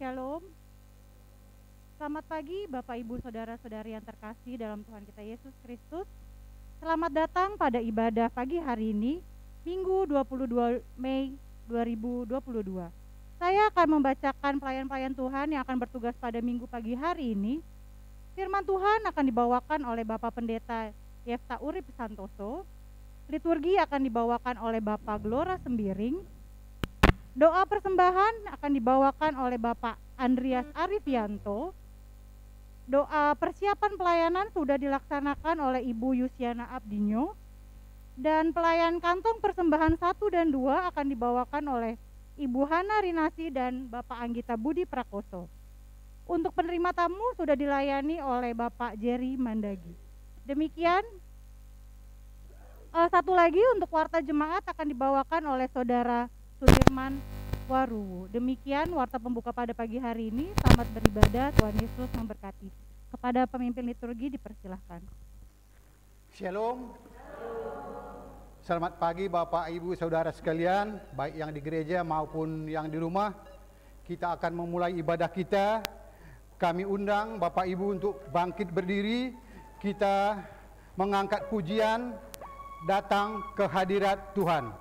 Shalom. Selamat pagi Bapak Ibu Saudara-saudari yang terkasih dalam Tuhan kita Yesus Kristus. Selamat datang pada ibadah pagi hari ini, Minggu 22 Mei 2022. Saya akan membacakan pelayan-pelayan Tuhan yang akan bertugas pada minggu pagi hari ini. Firman Tuhan akan dibawakan oleh Bapak Pendeta Yefta Urip Santoso. Liturgi akan dibawakan oleh Bapak Glora Sembiring. Doa persembahan akan dibawakan oleh Bapak Andreas Arifianto. Doa persiapan pelayanan sudah dilaksanakan oleh Ibu Yusiana Abdinyo. Dan pelayan kantong persembahan 1 dan 2 akan dibawakan oleh Ibu Hana Rinasi dan Bapak Anggita Budi Prakoso. Untuk penerima tamu sudah dilayani oleh Bapak Jerry Mandagi. Demikian. Satu lagi untuk warta jemaat akan dibawakan oleh Saudara Sudirman Waruwu. Demikian warta pembuka pada pagi hari ini. Selamat beribadah, Tuhan Yesus memberkati. Kepada pemimpin liturgi dipersilahkan. Shalom. Selamat pagi Bapak Ibu Saudara sekalian, baik yang di gereja maupun yang di rumah. Kita akan memulai ibadah kita. Kami undang Bapak Ibu untuk bangkit berdiri. Kita mengangkat pujian, datang ke hadirat Tuhan.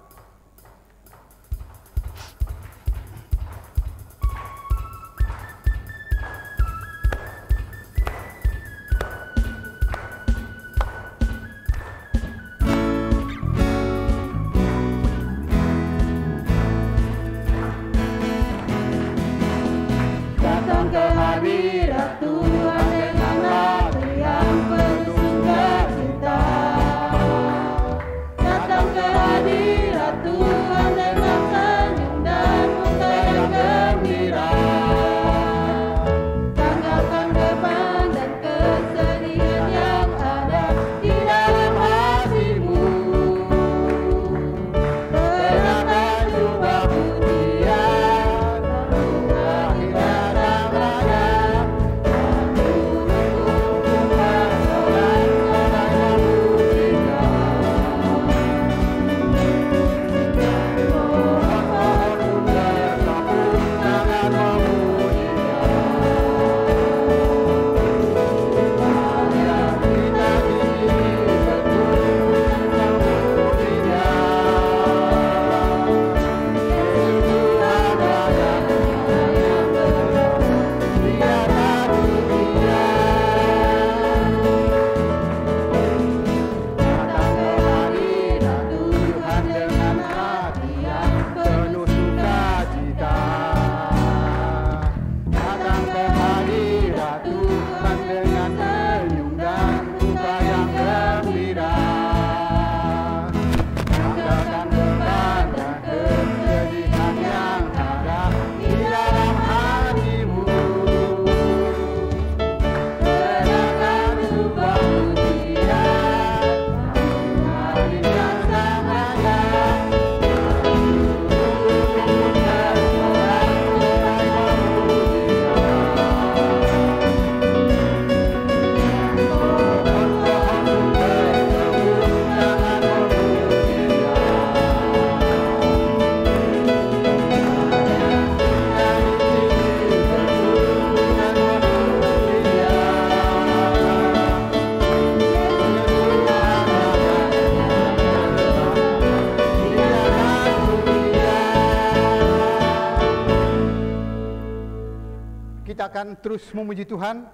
Akan terus memuji Tuhan.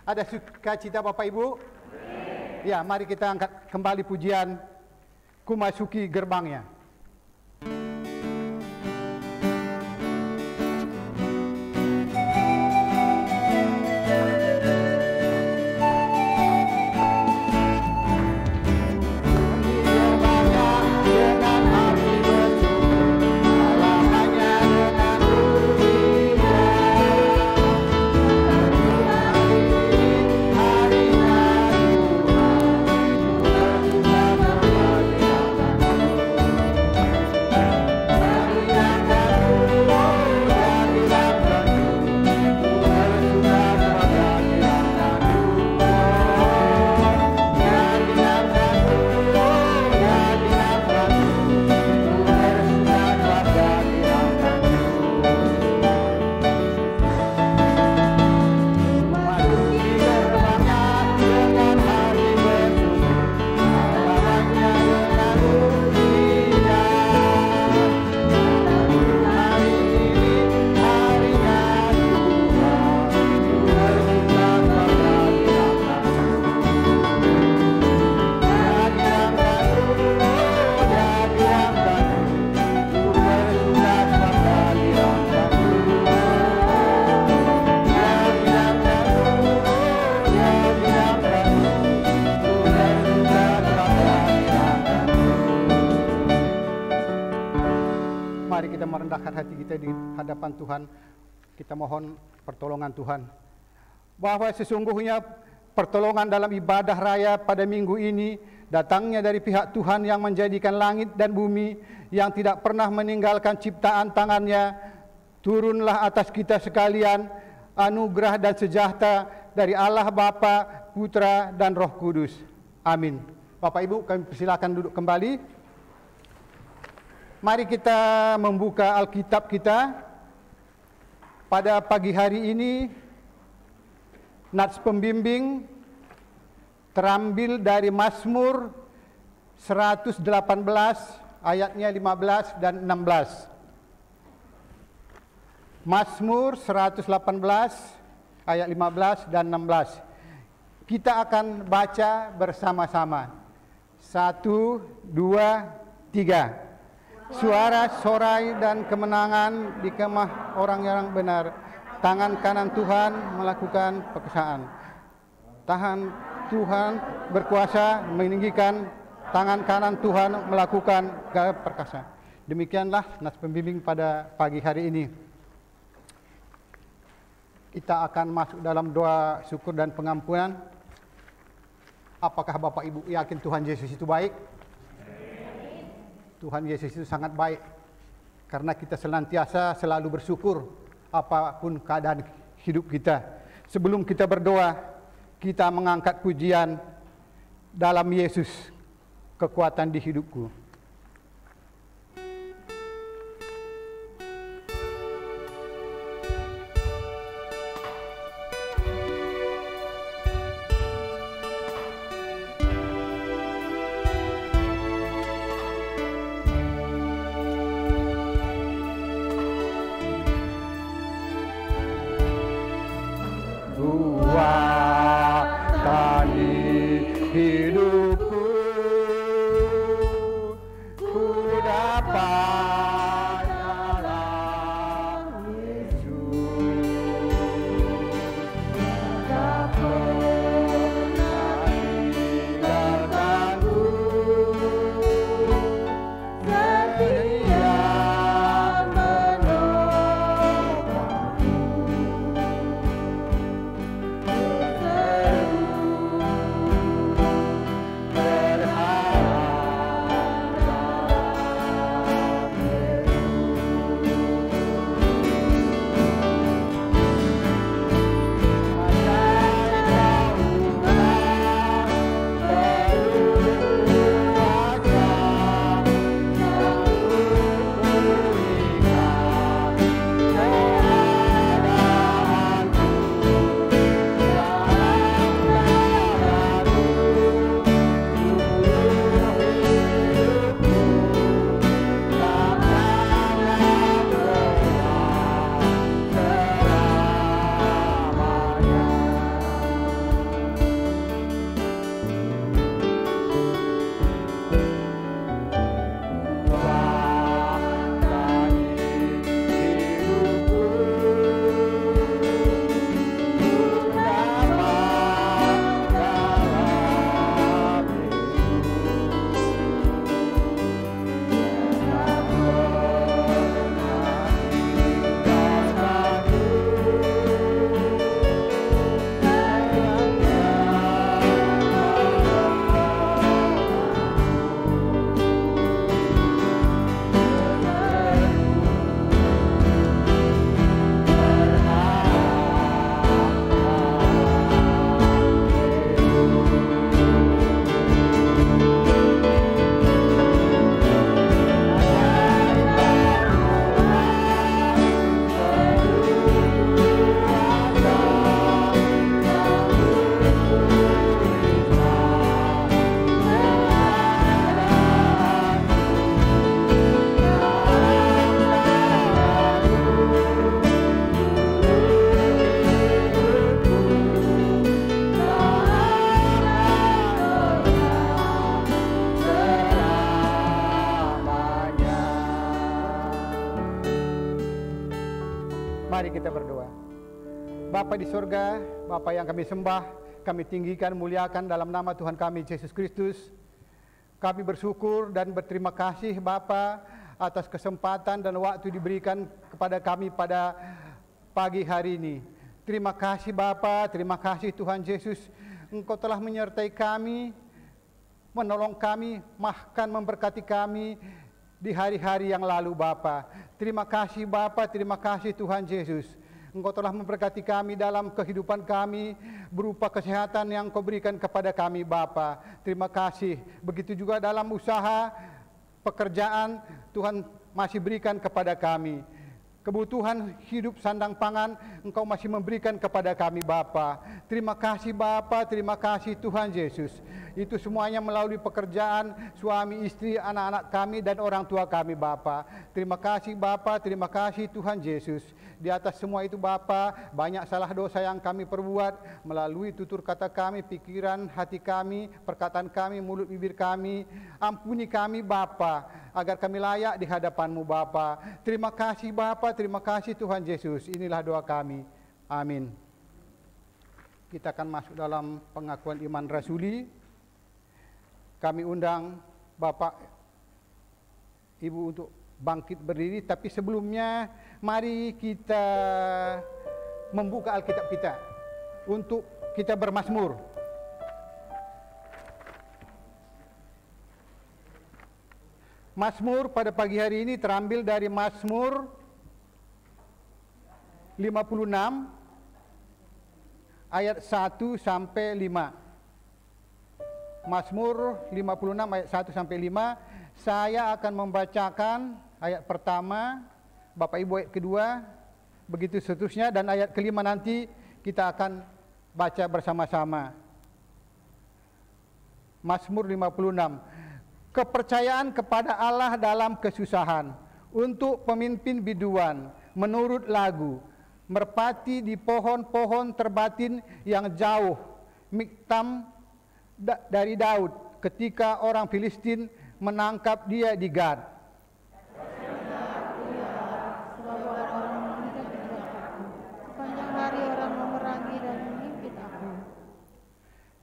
Ada sukacita Bapak Ibu? Ya, mari kita angkat kembali pujian Ku Masuki Gerbangnya. hati kita di hadapan Tuhan. Kita mohon pertolongan Tuhan. Bahwa sesungguhnya pertolongan dalam ibadah raya pada minggu ini datangnya dari pihak Tuhan yang menjadikan langit dan bumi, yang tidak pernah meninggalkan ciptaan tangannya. Turunlah atas kita sekalian anugerah dan sejahtera dari Allah Bapa, Putra, dan Roh Kudus. Amin. Bapak Ibu, kami persilakan duduk kembali. Mari kita membuka Alkitab kita. Pada pagi hari ini, nats pembimbing terambil dari Mazmur 118 ayatnya 15 dan 16. Mazmur 118 ayat 15 dan 16. Kita akan baca bersama-sama. 1, 2, 3. Suara sorai dan kemenangan di kemah orang yang benar. Tangan kanan Tuhan melakukan pekerjaan. Tuhan berkuasa meninggikan, tangan kanan Tuhan melakukan perkasa. Demikianlah nas pembimbing pada pagi hari ini. Kita akan masuk dalam doa syukur dan pengampunan. Apakah Bapak Ibu yakin Tuhan Yesus itu baik? Tuhan Yesus itu sangat baik. Karena kita senantiasa selalu bersyukur apapun keadaan hidup kita. Sebelum kita berdoa, kita mengangkat pujian dalam Yesus, kekuatan di hidupku. Mari kita berdoa. Bapa di surga, Bapa yang kami sembah, kami tinggikan, muliakan dalam nama Tuhan kami Yesus Kristus. Kami bersyukur dan berterima kasih Bapa atas kesempatan dan waktu diberikan kepada kami pada pagi hari ini. Terima kasih Bapa, terima kasih Tuhan Yesus, Engkau telah menyertai kami, menolong kami, bahkan memberkati kami di hari-hari yang lalu Bapa. Terima kasih Bapa, terima kasih Tuhan Yesus. Engkau telah memberkati kami dalam kehidupan kami berupa kesehatan yang Kau berikan kepada kami Bapa. Terima kasih. Begitu juga dalam usaha, pekerjaan, Tuhan masih berikan kepada kami. Kebutuhan hidup sandang pangan Engkau masih memberikan kepada kami Bapa. Terima kasih Bapa, terima kasih Tuhan Yesus. Itu semuanya melalui pekerjaan suami, istri, anak-anak kami dan orang tua kami Bapa. Terima kasih Bapa, terima kasih Tuhan Yesus. Di atas semua itu Bapa, banyak salah dosa yang kami perbuat melalui tutur kata kami, pikiran hati kami, perkataan kami, mulut bibir kami. Ampuni kami Bapa, agar kami layak di hadapan-Mu Bapa. Terima kasih Bapa, terima kasih Tuhan Yesus. Inilah doa kami. Amin. Kita akan masuk dalam pengakuan iman rasuli. Kami undang Bapak Ibu untuk bangkit berdiri, tapi sebelumnya mari kita membuka Alkitab kita untuk kita bermazmur. Mazmur pada pagi hari ini terambil dari Mazmur 56 ayat 1 sampai 5. Mazmur 56 ayat 1 sampai 5. Saya akan membacakan ayat pertama, Bapak Ibu ayat kedua, begitu seterusnya, dan ayat kelima nanti kita akan baca bersama-sama. Mazmur 56. Kepercayaan kepada Allah dalam kesusahan, untuk pemimpin biduan, menurut lagu, merpati di pohon-pohon terbatin yang jauh, miktam dari Daud ketika orang Filistin menangkap dia di Gad. Sepanjang hari orang memerangi dan memimpin aku.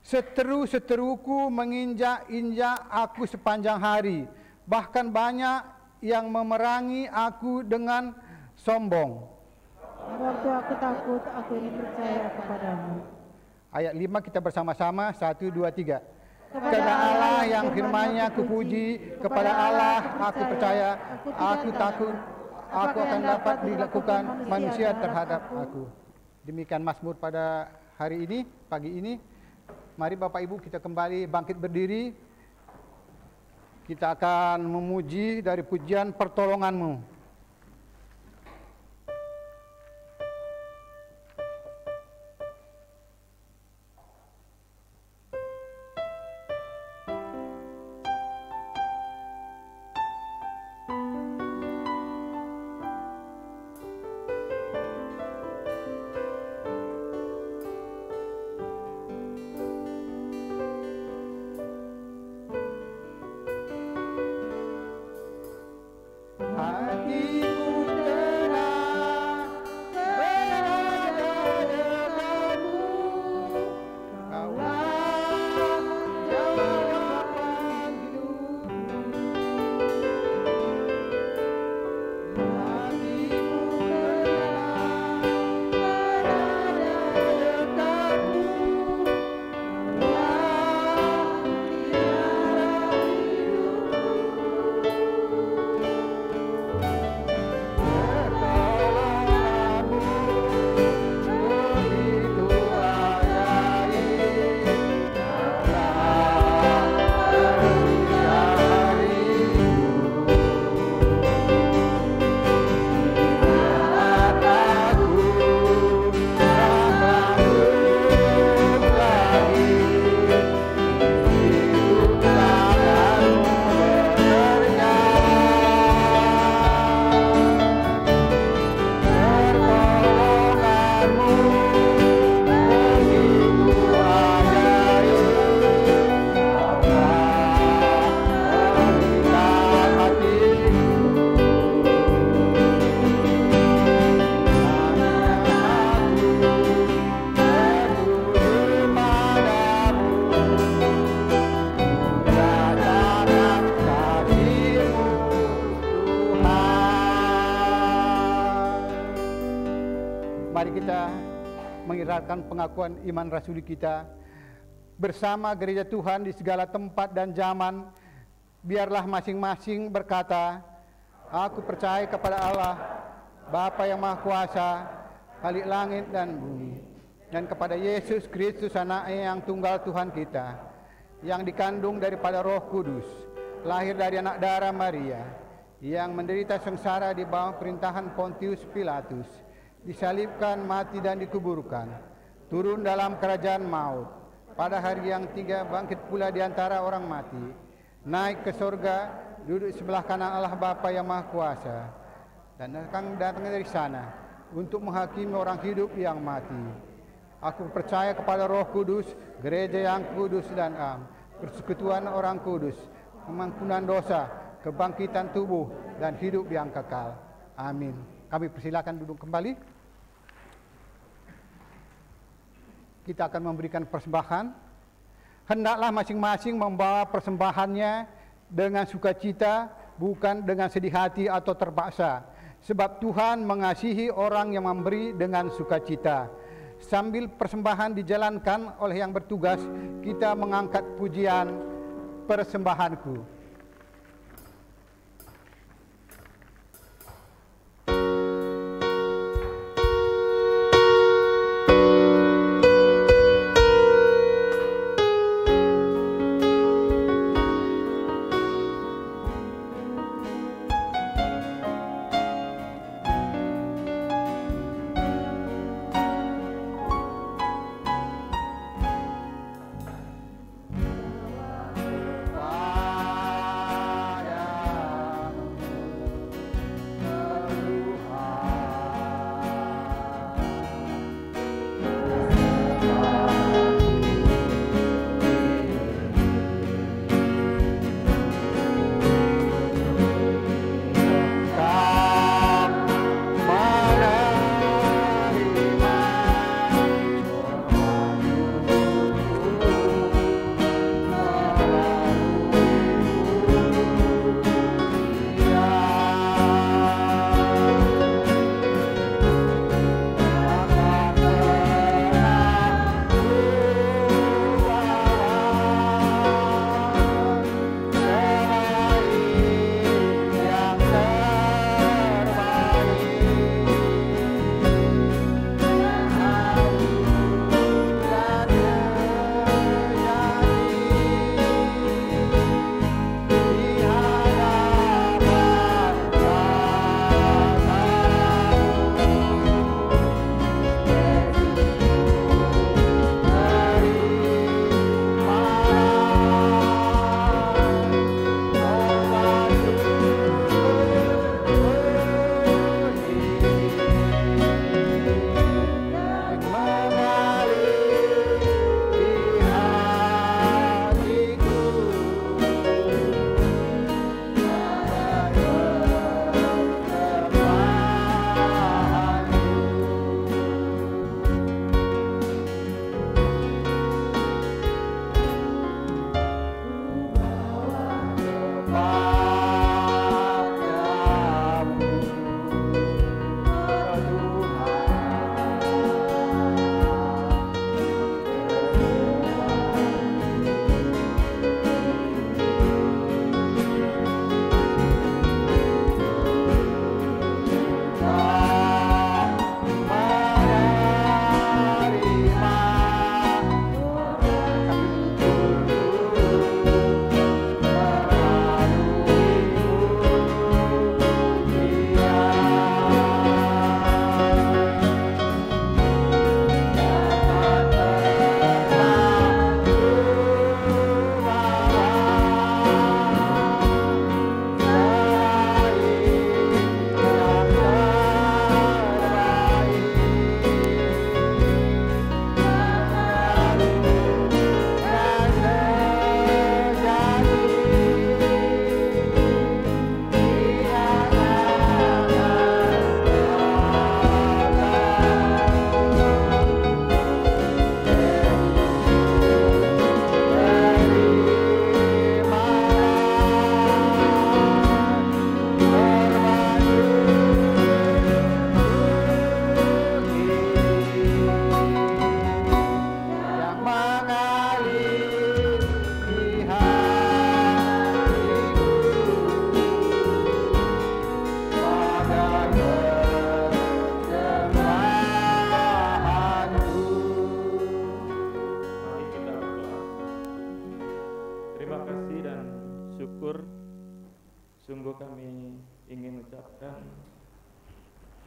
Seteru-seteruku menginjak-injak aku sepanjang hari, bahkan banyak yang memerangi aku dengan sombong. Waktu aku takut, aku ingin percaya kepadamu. Ayat 5 kita bersama-sama, 1, 2, 3. Kepada Allah yang firman-Nya kupuji, kepada Allah aku percaya, aku takut, aku akan dapat dilakukan manusia terhadap aku. Demikian Mazmur pada hari ini, pagi ini. Mari Bapak Ibu kita kembali bangkit berdiri. Kita akan memuji dari pujian pertolongan-Mu. Hati Mari kita mengikrarkan pengakuan iman rasuli kita bersama gereja Tuhan di segala tempat dan zaman. Biarlah masing-masing berkata, aku percaya kepada Allah, Bapa yang Maha Kuasa, Khalik langit dan bumi, dan kepada Yesus Kristus Anaknya yang tunggal Tuhan kita, yang dikandung daripada Roh Kudus, lahir dari anak darah Maria, yang menderita sengsara di bawah perintahan Pontius Pilatus, disalibkan, mati dan dikuburkan, turun dalam kerajaan maut, pada hari yang ketiga bangkit pula di antara orang mati, naik ke sorga, duduk sebelah kanan Allah Bapa yang Maha Kuasa, dan akan datang dari sana untuk menghakimi orang hidup yang mati. Aku percaya kepada Roh Kudus, gereja yang kudus dan am, persekutuan orang kudus, pengampunan dosa, kebangkitan tubuh dan hidup yang kekal. Amin. Kami persilakan duduk kembali. Kita akan memberikan persembahan. Hendaklah masing-masing membawa persembahannya dengan sukacita, bukan dengan sedih hati atau terpaksa. Sebab Tuhan mengasihi orang yang memberi dengan sukacita. Sambil persembahan dijalankan oleh yang bertugas, kita mengangkat pujian persembahanku.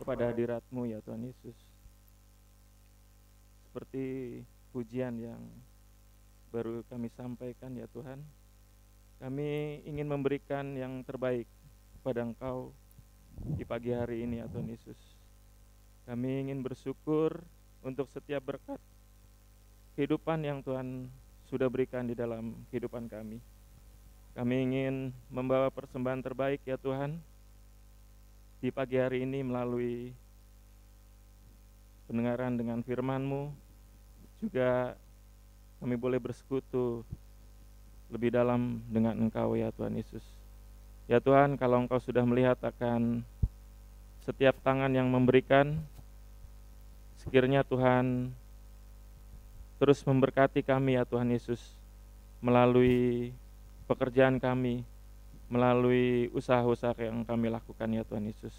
kepada hadirat-Mu ya Tuhan Yesus. Seperti pujian yang baru kami sampaikan ya Tuhan, kami ingin memberikan yang terbaik kepada Engkau di pagi hari ini ya Tuhan Yesus. Kami ingin bersyukur untuk setiap berkat kehidupan yang Tuhan sudah berikan di dalam kehidupan kami. Kami ingin membawa persembahan terbaik ya Tuhan di pagi hari ini melalui pendengaran dengan firman-Mu. Juga kami boleh bersekutu lebih dalam dengan Engkau ya Tuhan Yesus. Ya Tuhan, kalau Engkau sudah melihat akan setiap tangan yang memberikan, sekiranya Tuhan terus memberkati kami ya Tuhan Yesus, melalui pekerjaan kami, melalui usaha-usaha yang kami lakukan ya Tuhan Yesus.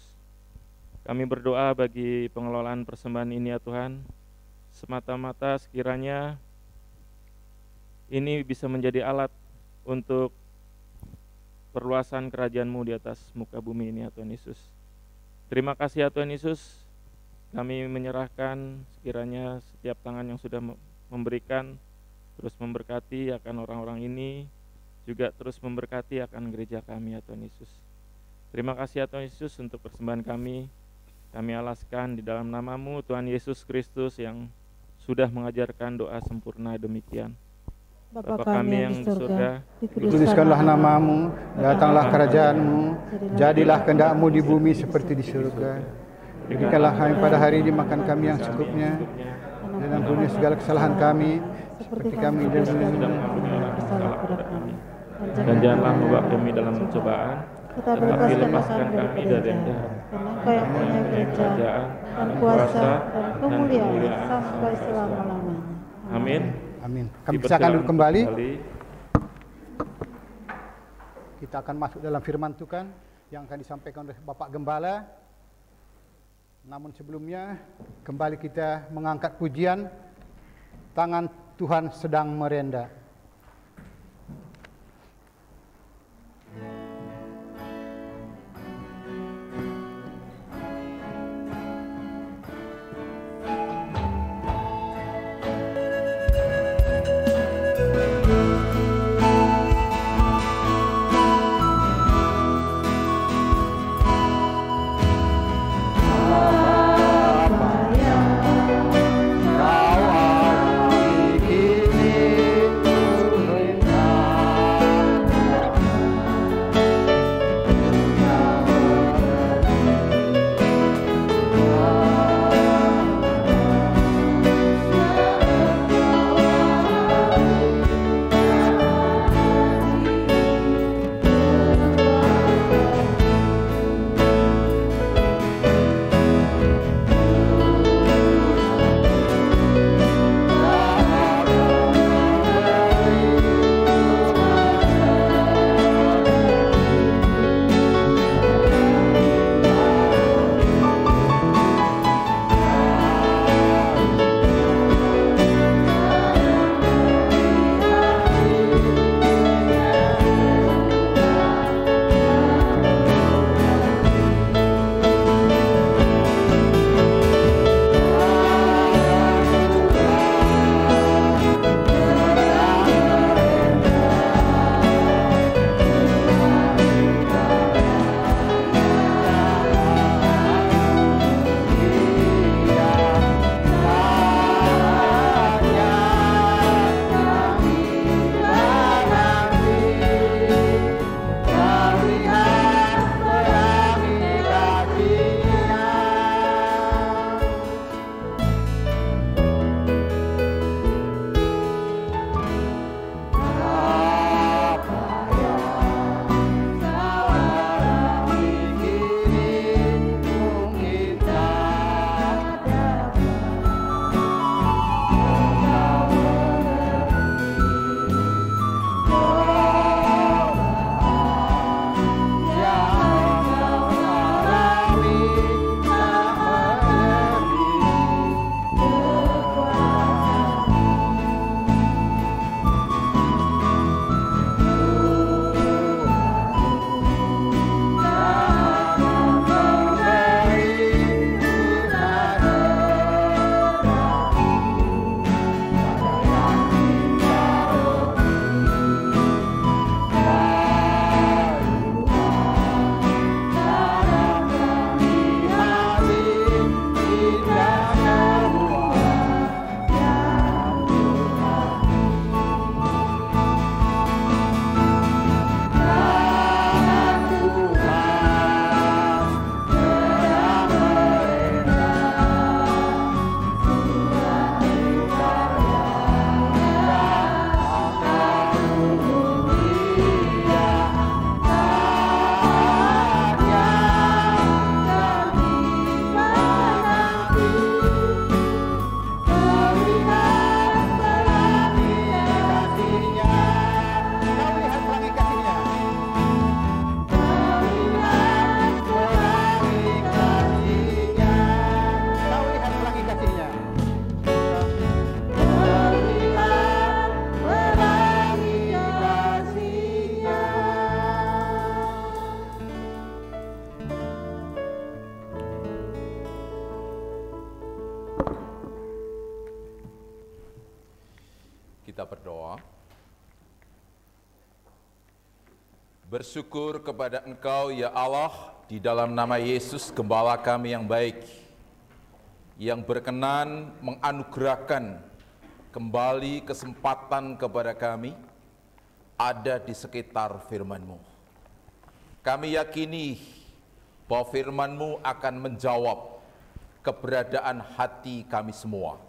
Kami berdoa bagi pengelolaan persembahan ini ya Tuhan, semata-mata sekiranya ini bisa menjadi alat untuk perluasan kerajaan-Mu di atas muka bumi ini ya Tuhan Yesus. Terima kasih ya Tuhan Yesus, kami menyerahkan sekiranya setiap tangan yang sudah memberikan terus memberkati akan orang-orang ini, juga terus memberkati akan gereja kami ya Tuhan Yesus. Terima kasih ya Tuhan Yesus untuk persembahan kami alaskan di dalam nama-Mu Tuhan Yesus Kristus yang sudah mengajarkan doa sempurna demikian. Bapa kami yang di surga, dikuduskanlah nama-Mu, datanglah kerajaan-Mu, jadilah kehendak-Mu di bumi seperti di surga. Berikanlah kami pada hari ini makan kami yang secukupnya, dan ampuni segala kesalahan kami, seperti kami dan dan janganlah membawa kami dalam pencobaan, tetapi lepaskan kami dari yang jahat. Karena Engkau yang punya kerajaan dan kuasa dan kemuliaan sampai selama-lamanya. Amin. Amin. Kami silakan duduk kembali. Kita akan masuk dalam firman Tuhan yang akan disampaikan oleh Bapak Gembala. Namun sebelumnya, kembali kita mengangkat pujian, tangan Tuhan sedang merenda. Kau alami kini Kita berdoa. Bersyukur kepada Engkau ya Allah, di dalam nama Yesus Gembala kami yang baik, yang berkenan menganugerahkan kembali kesempatan kepada kami ada di sekitar firman-Mu. Kami yakini bahwa firman-Mu akan menjawab keberadaan hati kami semua.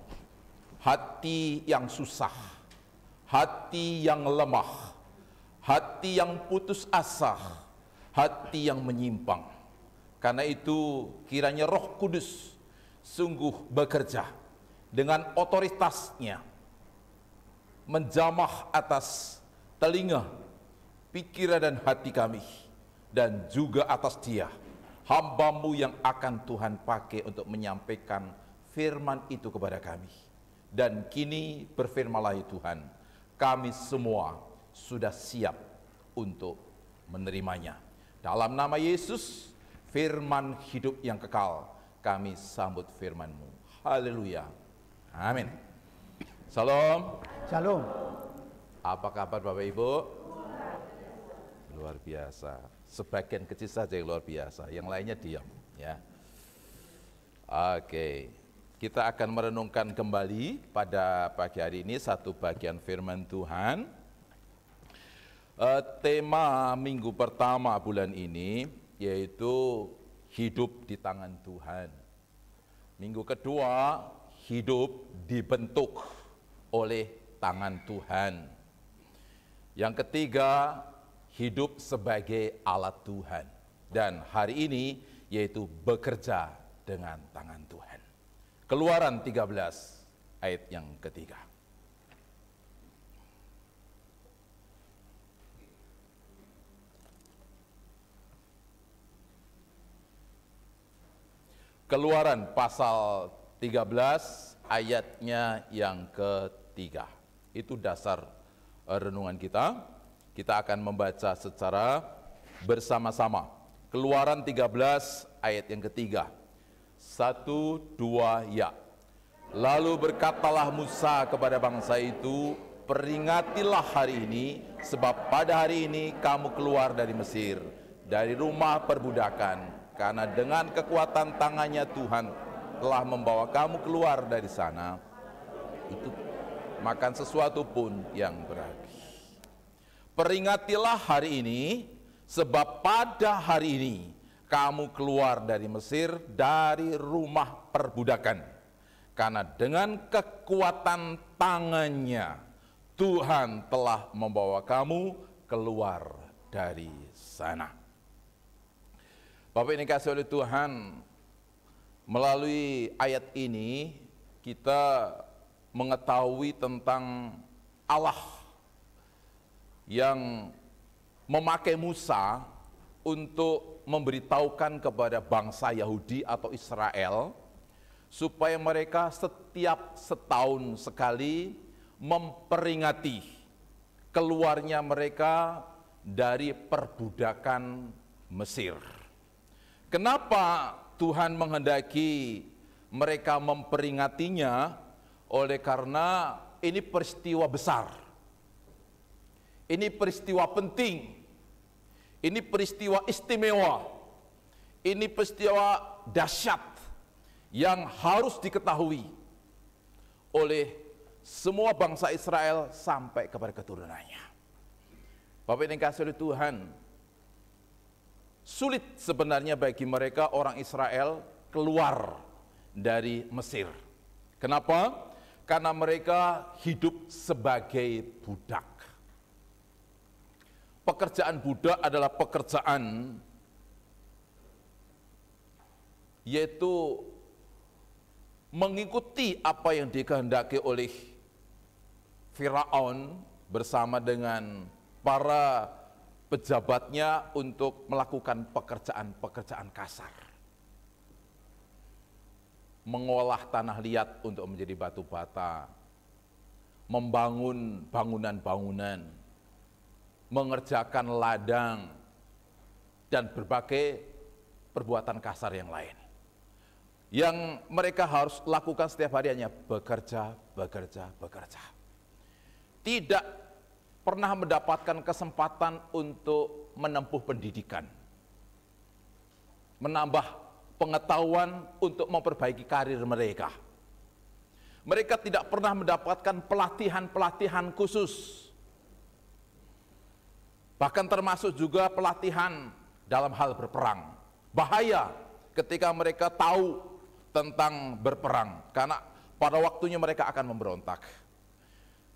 Hati yang susah, hati yang lemah, hati yang putus asa, hati yang menyimpang. Karena itu kiranya Roh Kudus sungguh bekerja dengan otoritasnya, menjamah atas telinga, pikiran dan hati kami, dan juga atas Dia, hamba-Mu yang akan Tuhan pakai untuk menyampaikan firman itu kepada kami. Dan kini berfirmanlah ya Tuhan, kami semua sudah siap untuk menerimanya. Dalam nama Yesus, firman hidup yang kekal, kami sambut firman-Mu. Haleluya. Amin. Salam. Shalom. Apa kabar Bapak Ibu? Luar biasa. Sebagian kecil saja yang luar biasa, yang lainnya diam. Ya. Oke. Kita akan merenungkan kembali pada pagi hari ini satu bagian firman Tuhan. Tema minggu pertama bulan ini yaitu hidup di tangan Tuhan. Minggu kedua, hidup dibentuk oleh tangan Tuhan. Yang ketiga, hidup sebagai alat Tuhan. Dan hari ini yaitu bekerja dengan tangan Tuhan. Keluaran 13 ayat yang ketiga. Keluaran pasal 13 ayatnya yang ketiga. Itu dasar renungan kita. Kita akan membaca secara bersama-sama. Keluaran 13 ayat yang ketiga. 1, 2, ya. Lalu berkatalah Musa kepada bangsa itu, peringatilah hari ini, sebab pada hari ini kamu keluar dari Mesir, dari rumah perbudakan. Karena dengan kekuatan tangannya Tuhan telah membawa kamu keluar dari sana, itu makan sesuatu pun yang beragi. Peringatilah hari ini, sebab pada hari ini kamu keluar dari Mesir, dari rumah perbudakan. Karena dengan kekuatan tangannya Tuhan telah membawa kamu keluar dari sana. Bapak ini kasih oleh Tuhan, melalui ayat ini kita mengetahui tentang Allah yang memakai Musa untuk memberitahukan kepada bangsa Yahudi atau Israel supaya mereka setiap setahun sekali memperingati keluarnya mereka dari perbudakan Mesir. Kenapa Tuhan menghendaki mereka memperingatinya? Oleh karena ini peristiwa besar. Ini peristiwa penting. Ini peristiwa istimewa, ini peristiwa dahsyat yang harus diketahui oleh semua bangsa Israel sampai kepada keturunannya. Bapak yang dikasihi oleh Tuhan, sulit sebenarnya bagi mereka orang Israel keluar dari Mesir. Kenapa? Karena mereka hidup sebagai budak. Pekerjaan budak adalah pekerjaan yaitu mengikuti apa yang dikehendaki oleh Firaun bersama dengan para pejabatnya untuk melakukan pekerjaan-pekerjaan kasar. Mengolah tanah liat untuk menjadi batu bata, membangun bangunan-bangunan, mengerjakan ladang, dan berbagai perbuatan kasar yang lain. Yang mereka harus lakukan setiap hari hanya bekerja, bekerja, bekerja. tidak pernah mendapatkan kesempatan untuk menempuh pendidikan, menambah pengetahuan untuk memperbaiki karir mereka. Mereka tidak pernah mendapatkan pelatihan-pelatihan khusus, bahkan termasuk juga pelatihan dalam hal berperang. Bahaya ketika mereka tahu tentang berperang, karena pada waktunya mereka akan memberontak.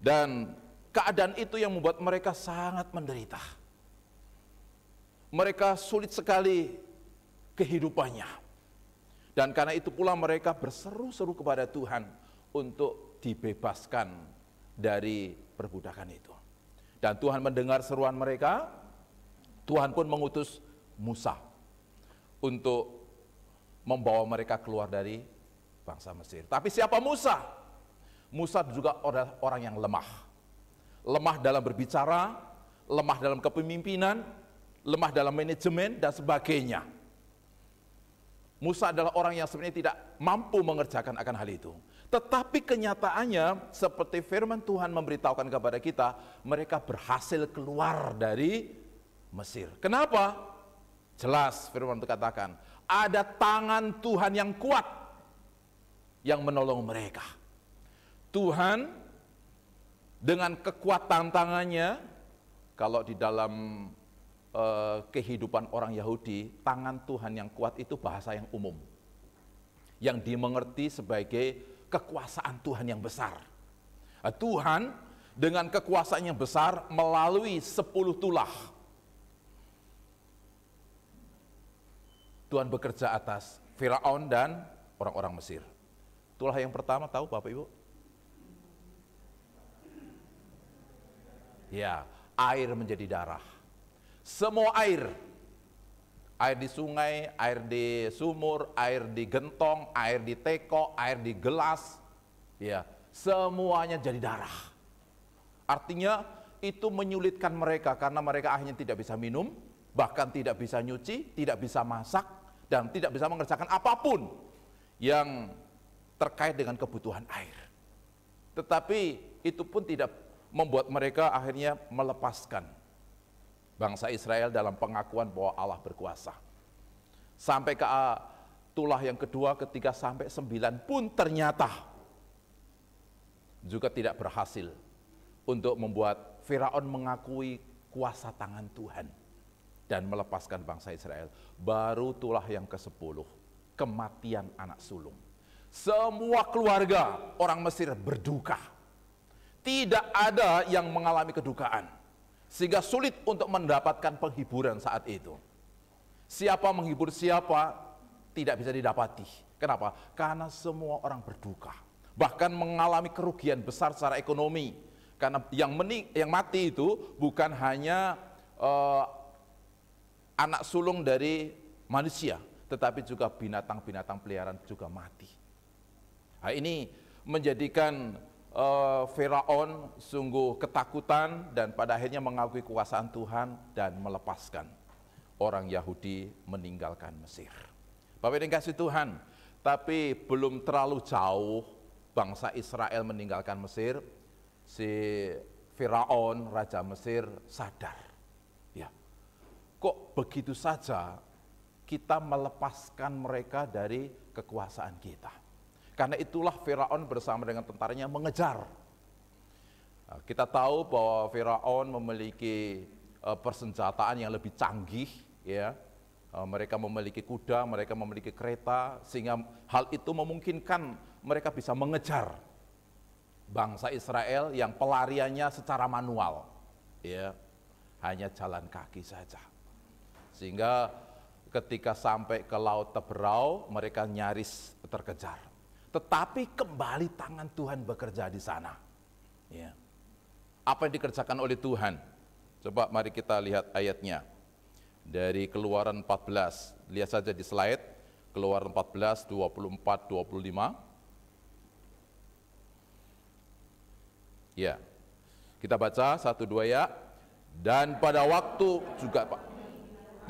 Dan keadaan itu yang membuat mereka sangat menderita. Mereka sulit sekali kehidupannya. Dan karena itu pula mereka berseru-seru kepada Tuhan untuk dibebaskan dari perbudakan itu. Dan Tuhan mendengar seruan mereka. Tuhan pun mengutus Musa untuk membawa mereka keluar dari bangsa Mesir. Tapi siapa Musa? Musa juga orang yang lemah. Lemah dalam berbicara, lemah dalam kepemimpinan, lemah dalam manajemen, dan sebagainya. Musa adalah orang yang sebenarnya tidak mampu mengerjakan akan hal itu. Tetapi kenyataannya, seperti firman Tuhan memberitahukan kepada kita, mereka berhasil keluar dari Mesir. Kenapa? Jelas firman itu katakan, ada tangan Tuhan yang kuat yang menolong mereka. Tuhan dengan kekuatan tangannya, kalau di dalam kehidupan orang Yahudi, tangan Tuhan yang kuat itu bahasa yang umum, yang dimengerti sebagai kekuasaan Tuhan yang besar. Tuhan dengan kekuasaan yang besar melalui 10 tulah, Tuhan bekerja atas Firaun dan orang-orang Mesir. Tulah yang pertama tahu Bapak Ibu? Ya, air menjadi darah. Semua air di sungai, air di sumur, air di gentong, air di teko, air di gelas, ya, semuanya jadi darah. Artinya itu menyulitkan mereka karena mereka akhirnya tidak bisa minum, bahkan tidak bisa nyuci, tidak bisa masak, dan tidak bisa mengerjakan apapun yang terkait dengan kebutuhan air. Tetapi itu pun tidak membuat mereka akhirnya melepaskan bangsa Israel dalam pengakuan bahwa Allah berkuasa. Sampai ke tulah yang kedua, ketiga sampai 9 pun ternyata juga tidak berhasil untuk membuat Firaun mengakui kuasa tangan Tuhan dan melepaskan bangsa Israel. Baru tulah yang ke-10, kematian anak sulung. Semua keluarga orang Mesir berduka. Tidak ada yang mengalami kedukaan, sehingga sulit untuk mendapatkan penghiburan saat itu. Siapa menghibur siapa tidak bisa didapati. Kenapa? Karena semua orang berduka, bahkan mengalami kerugian besar secara ekonomi. Karena yang mati itu bukan hanya anak sulung dari manusia, tetapi juga binatang-binatang peliharaan juga mati. Nah, ini menjadikan Firaun sungguh ketakutan dan pada akhirnya mengakui kuasaan Tuhan dan melepaskan orang Yahudi meninggalkan Mesir. Bapak dan kasih Tuhan, tapi belum terlalu jauh bangsa Israel meninggalkan Mesir, si Firaun, raja Mesir sadar. Ya, kok begitu saja kita melepaskan mereka dari kekuasaan kita. Karena itulah Firaun bersama dengan tentaranya mengejar. Kita tahu bahwa Firaun memiliki persenjataan yang lebih canggih, ya. Mereka memiliki kuda, mereka memiliki kereta, sehingga hal itu memungkinkan mereka bisa mengejar bangsa Israel yang pelariannya secara manual, ya, hanya jalan kaki saja. Sehingga ketika sampai ke Laut Teberau, mereka nyaris terkejar. Tetapi kembali tangan Tuhan bekerja di sana. Ya. Apa yang dikerjakan oleh Tuhan? Coba mari kita lihat ayatnya. Dari Keluaran 14, lihat saja di slide. Keluaran 14, 24, 25. Ya, kita baca 1-2 ya. Dan pada waktu juga Pak,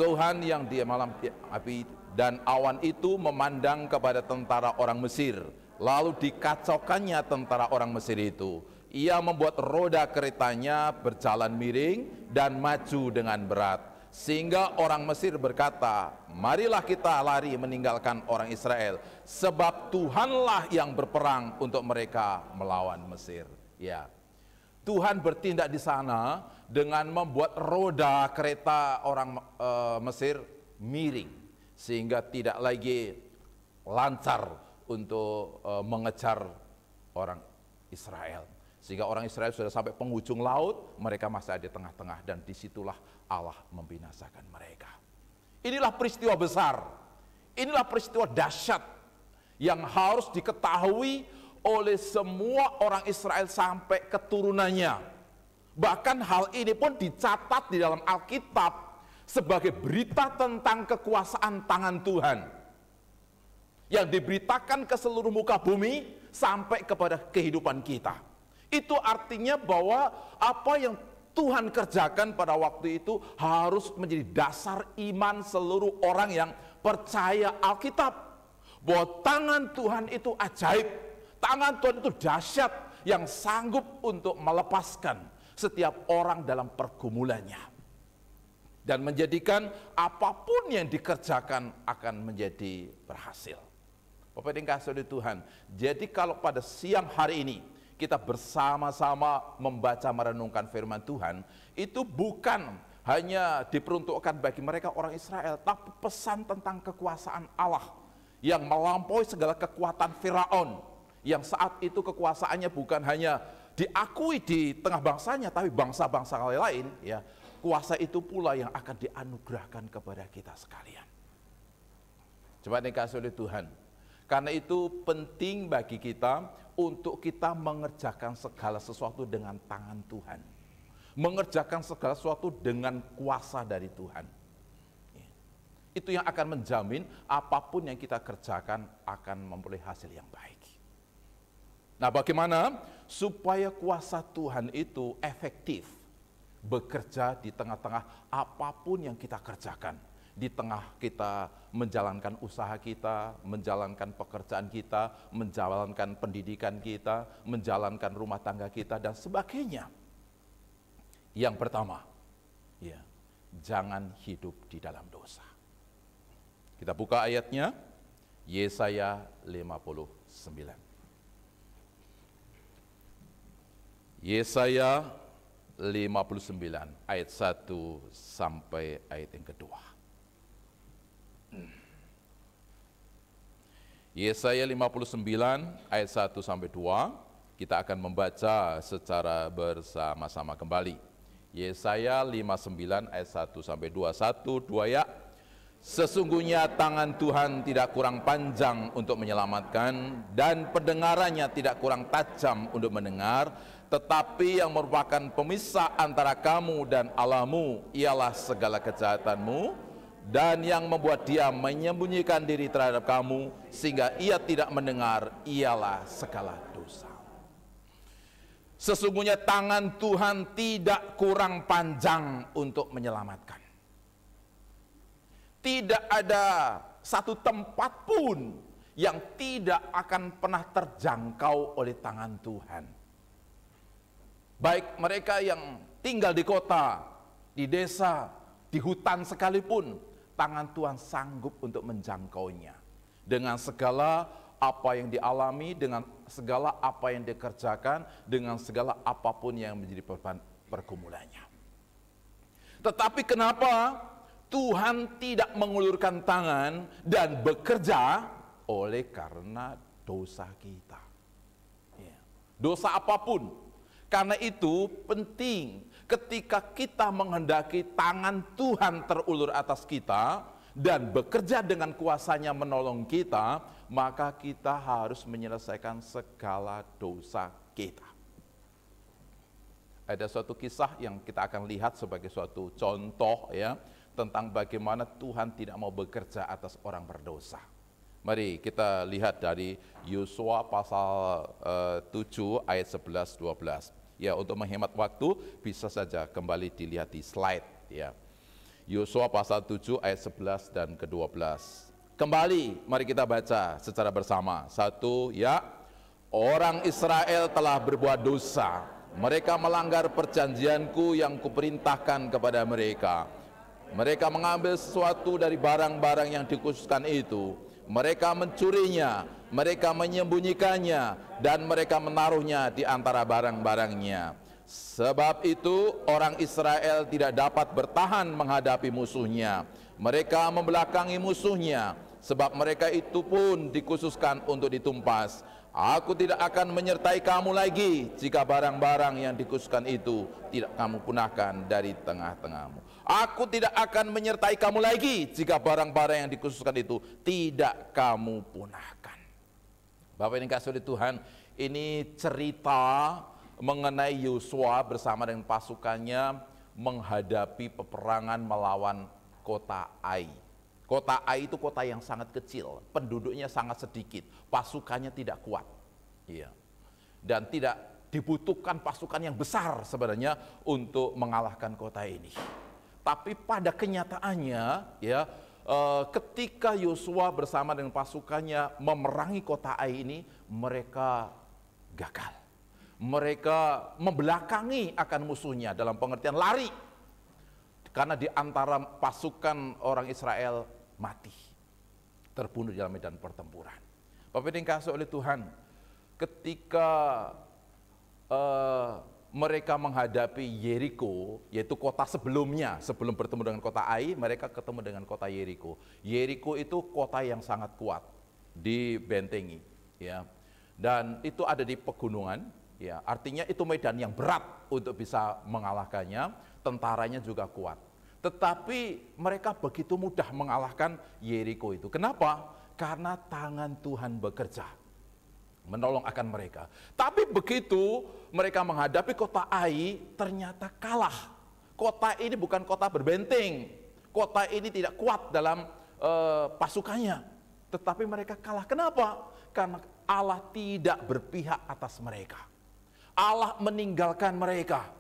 Tuhan yang di malam api dan awan itu memandang kepada tentara orang Mesir, lalu dikacaukannya tentara orang Mesir itu, Ia membuat roda keretanya berjalan miring dan maju dengan berat. Sehingga orang Mesir berkata, marilah kita lari meninggalkan orang Israel, sebab Tuhanlah yang berperang untuk mereka melawan Mesir. Ya, Tuhan bertindak di sana dengan membuat roda kereta orang Mesir miring, sehingga tidak lagi lancar untuk mengejar orang Israel. Sehingga orang Israel sudah sampai penghujung laut, mereka masih ada di tengah-tengah, dan disitulah Allah membinasakan mereka. Inilah peristiwa besar, inilah peristiwa dahsyat yang harus diketahui oleh semua orang Israel sampai keturunannya. Bahkan hal ini pun dicatat di dalam Alkitab sebagai berita tentang kekuasaan tangan Tuhan yang diberitakan ke seluruh muka bumi sampai kepada kehidupan kita. Itu artinya bahwa apa yang Tuhan kerjakan pada waktu itu harus menjadi dasar iman seluruh orang yang percaya Alkitab. Bahwa tangan Tuhan itu ajaib, tangan Tuhan itu dahsyat yang sanggup untuk melepaskan setiap orang dalam pergumulannya. Dan menjadikan apapun yang dikerjakan akan menjadi berhasil. Bapak dan kasih oleh Tuhan, jadi kalau pada siang hari ini kita bersama-sama membaca merenungkan firman Tuhan, itu bukan hanya diperuntukkan bagi mereka orang Israel, tapi pesan tentang kekuasaan Allah yang melampaui segala kekuatan Firaun, yang saat itu kekuasaannya bukan hanya diakui di tengah bangsanya, tapi bangsa-bangsa lain, ya, kuasa itu pula yang akan dianugerahkan kepada kita sekalian. Coba dikasih oleh Tuhan. Karena itu penting bagi kita untuk kita mengerjakan segala sesuatu dengan tangan Tuhan. Mengerjakan segala sesuatu dengan kuasa dari Tuhan. Itu yang akan menjamin apapun yang kita kerjakan akan memperoleh hasil yang baik. Nah, bagaimana supaya kuasa Tuhan itu efektif bekerja di tengah-tengah apapun yang kita kerjakan? Di tengah kita menjalankan usaha kita, menjalankan pekerjaan kita, menjalankan pendidikan kita, menjalankan rumah tangga kita, dan sebagainya. Yang pertama, ya, jangan hidup di dalam dosa. Kita buka ayatnya, Yesaya 59. Yesaya 59, ayat 1 sampai ayat yang kedua. Yesaya 59 ayat 1 sampai 2, kita akan membaca secara bersama-sama kembali. Yesaya 59 ayat 1 sampai 2, 1, 2 ya. Sesungguhnya tangan Tuhan tidak kurang panjang untuk menyelamatkan, dan pendengarannya tidak kurang tajam untuk mendengar, tetapi yang merupakan pemisah antara kamu dan Allahmu ialah segala kejahatanmu, dan yang membuat dia menyembunyikan diri terhadap kamu sehingga ia tidak mendengar ialah segala dosa. Sesungguhnya tangan Tuhan tidak kurang panjang untuk menyelamatkan. Tidak ada satu tempat pun yang tidak akan pernah terjangkau oleh tangan Tuhan. Baik mereka yang tinggal di kota, di desa, di hutan sekalipun, tangan Tuhan sanggup untuk menjangkaunya. Dengan segala apa yang dialami, dengan segala apa yang dikerjakan, dengan segala apapun yang menjadi pergumulannya. Tetapi kenapa Tuhan tidak mengulurkan tangan dan bekerja? Oleh karena dosa kita. Dosa apapun. Karena itu penting ketika kita menghendaki tangan Tuhan terulur atas kita dan bekerja dengan kuasanya menolong kita, maka kita harus menyelesaikan segala dosa kita. Ada suatu kisah yang kita akan lihat sebagai suatu contoh ya, tentang bagaimana Tuhan tidak mau bekerja atas orang berdosa. Mari kita lihat dari Yosua pasal 7 ayat 11-12. Ya, untuk menghemat waktu bisa saja kembali dilihat di slide ya. Yosua pasal 7 ayat 11 dan ke-12. Kembali mari kita baca secara bersama. 1 ya. Orang Israel telah berbuat dosa. Mereka melanggar perjanjianku yang kuperintahkan kepada mereka. Mereka mengambil sesuatu dari barang-barang yang dikhususkan itu. Mereka mencurinya, mereka menyembunyikannya, dan mereka menaruhnya di antara barang-barangnya. Sebab itu orang Israel tidak dapat bertahan menghadapi musuhnya. Mereka membelakangi musuhnya, sebab mereka itu pun dikhususkan untuk ditumpas. Aku tidak akan menyertai kamu lagi jika barang-barang yang dikhususkan itu tidak kamu punahkan dari tengah-tengahmu. Aku tidak akan menyertai kamu lagi jika barang-barang yang dikhususkan itu tidak kamu punahkan. Bapak ini kasih oleh Tuhan, ini cerita mengenai Yosua bersama dengan pasukannya menghadapi peperangan melawan kota Ai. Kota Ai itu kota yang sangat kecil, penduduknya sangat sedikit, pasukannya tidak kuat. Iya. Dan tidak dibutuhkan pasukan yang besar sebenarnya untuk mengalahkan kota ini. Tapi pada kenyataannya, ya, ketika Yosua bersama dengan pasukannya memerangi kota Ai ini, mereka gagal. Mereka membelakangi akan musuhnya dalam pengertian lari. Karena di antara pasukan orang Israel mati, terbunuh dalam medan pertempuran. Bapak yang dikasihi oleh Tuhan, ketika mereka menghadapi Yeriko, yaitu kota sebelumnya, sebelum bertemu dengan kota Ai, mereka ketemu dengan kota Yeriko. Yeriko itu kota yang sangat kuat, dibentengi, ya, dan itu ada di pegunungan, ya, artinya itu medan yang berat untuk bisa mengalahkannya. Tentaranya juga kuat. Tetapi mereka begitu mudah mengalahkan Yeriko itu. Kenapa? Karena tangan Tuhan bekerja menolong akan mereka. Tapi begitu mereka menghadapi kota Ai, ternyata kalah. Kota ini bukan kota berbenteng. Kota ini tidak kuat dalam pasukannya. Tetapi mereka kalah. Kenapa? Karena Allah tidak berpihak atas mereka. Allah meninggalkan mereka.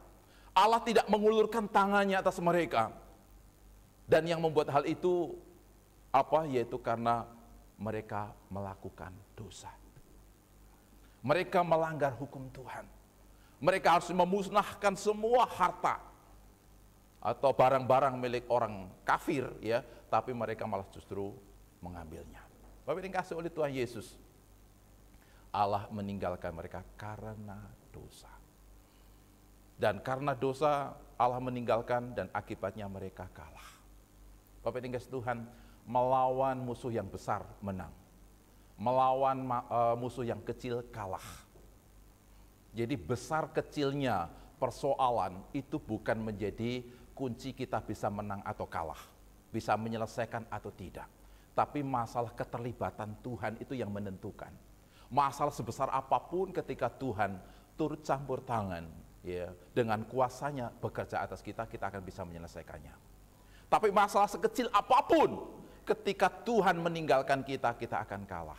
Allah tidak mengulurkan tangannya atas mereka. Dan yang membuat hal itu apa? Yaitu karena mereka melakukan dosa. Mereka melanggar hukum Tuhan. Mereka harus memusnahkan semua harta atau barang-barang milik orang kafir, ya, tapi mereka malah justru mengambilnya. Bapak dikasihi oleh Tuhan Yesus, Allah meninggalkan mereka karena dosa. Dan karena dosa Allah meninggalkan dan akibatnya mereka kalah. Bapak dikasihi Tuhan, melawan musuh yang besar menang. Melawan musuh yang kecil kalah. Jadi besar kecilnya persoalan itu bukan menjadi kunci kita bisa menang atau kalah. Bisa menyelesaikan atau tidak. Tapi masalah keterlibatan Tuhan itu yang menentukan. Masalah sebesar apapun ketika Tuhan turut campur tangan, ya, dengan kuasanya bekerja atas kita, kita akan bisa menyelesaikannya. Tapi masalah sekecil apapun, ketika Tuhan meninggalkan kita, kita akan kalah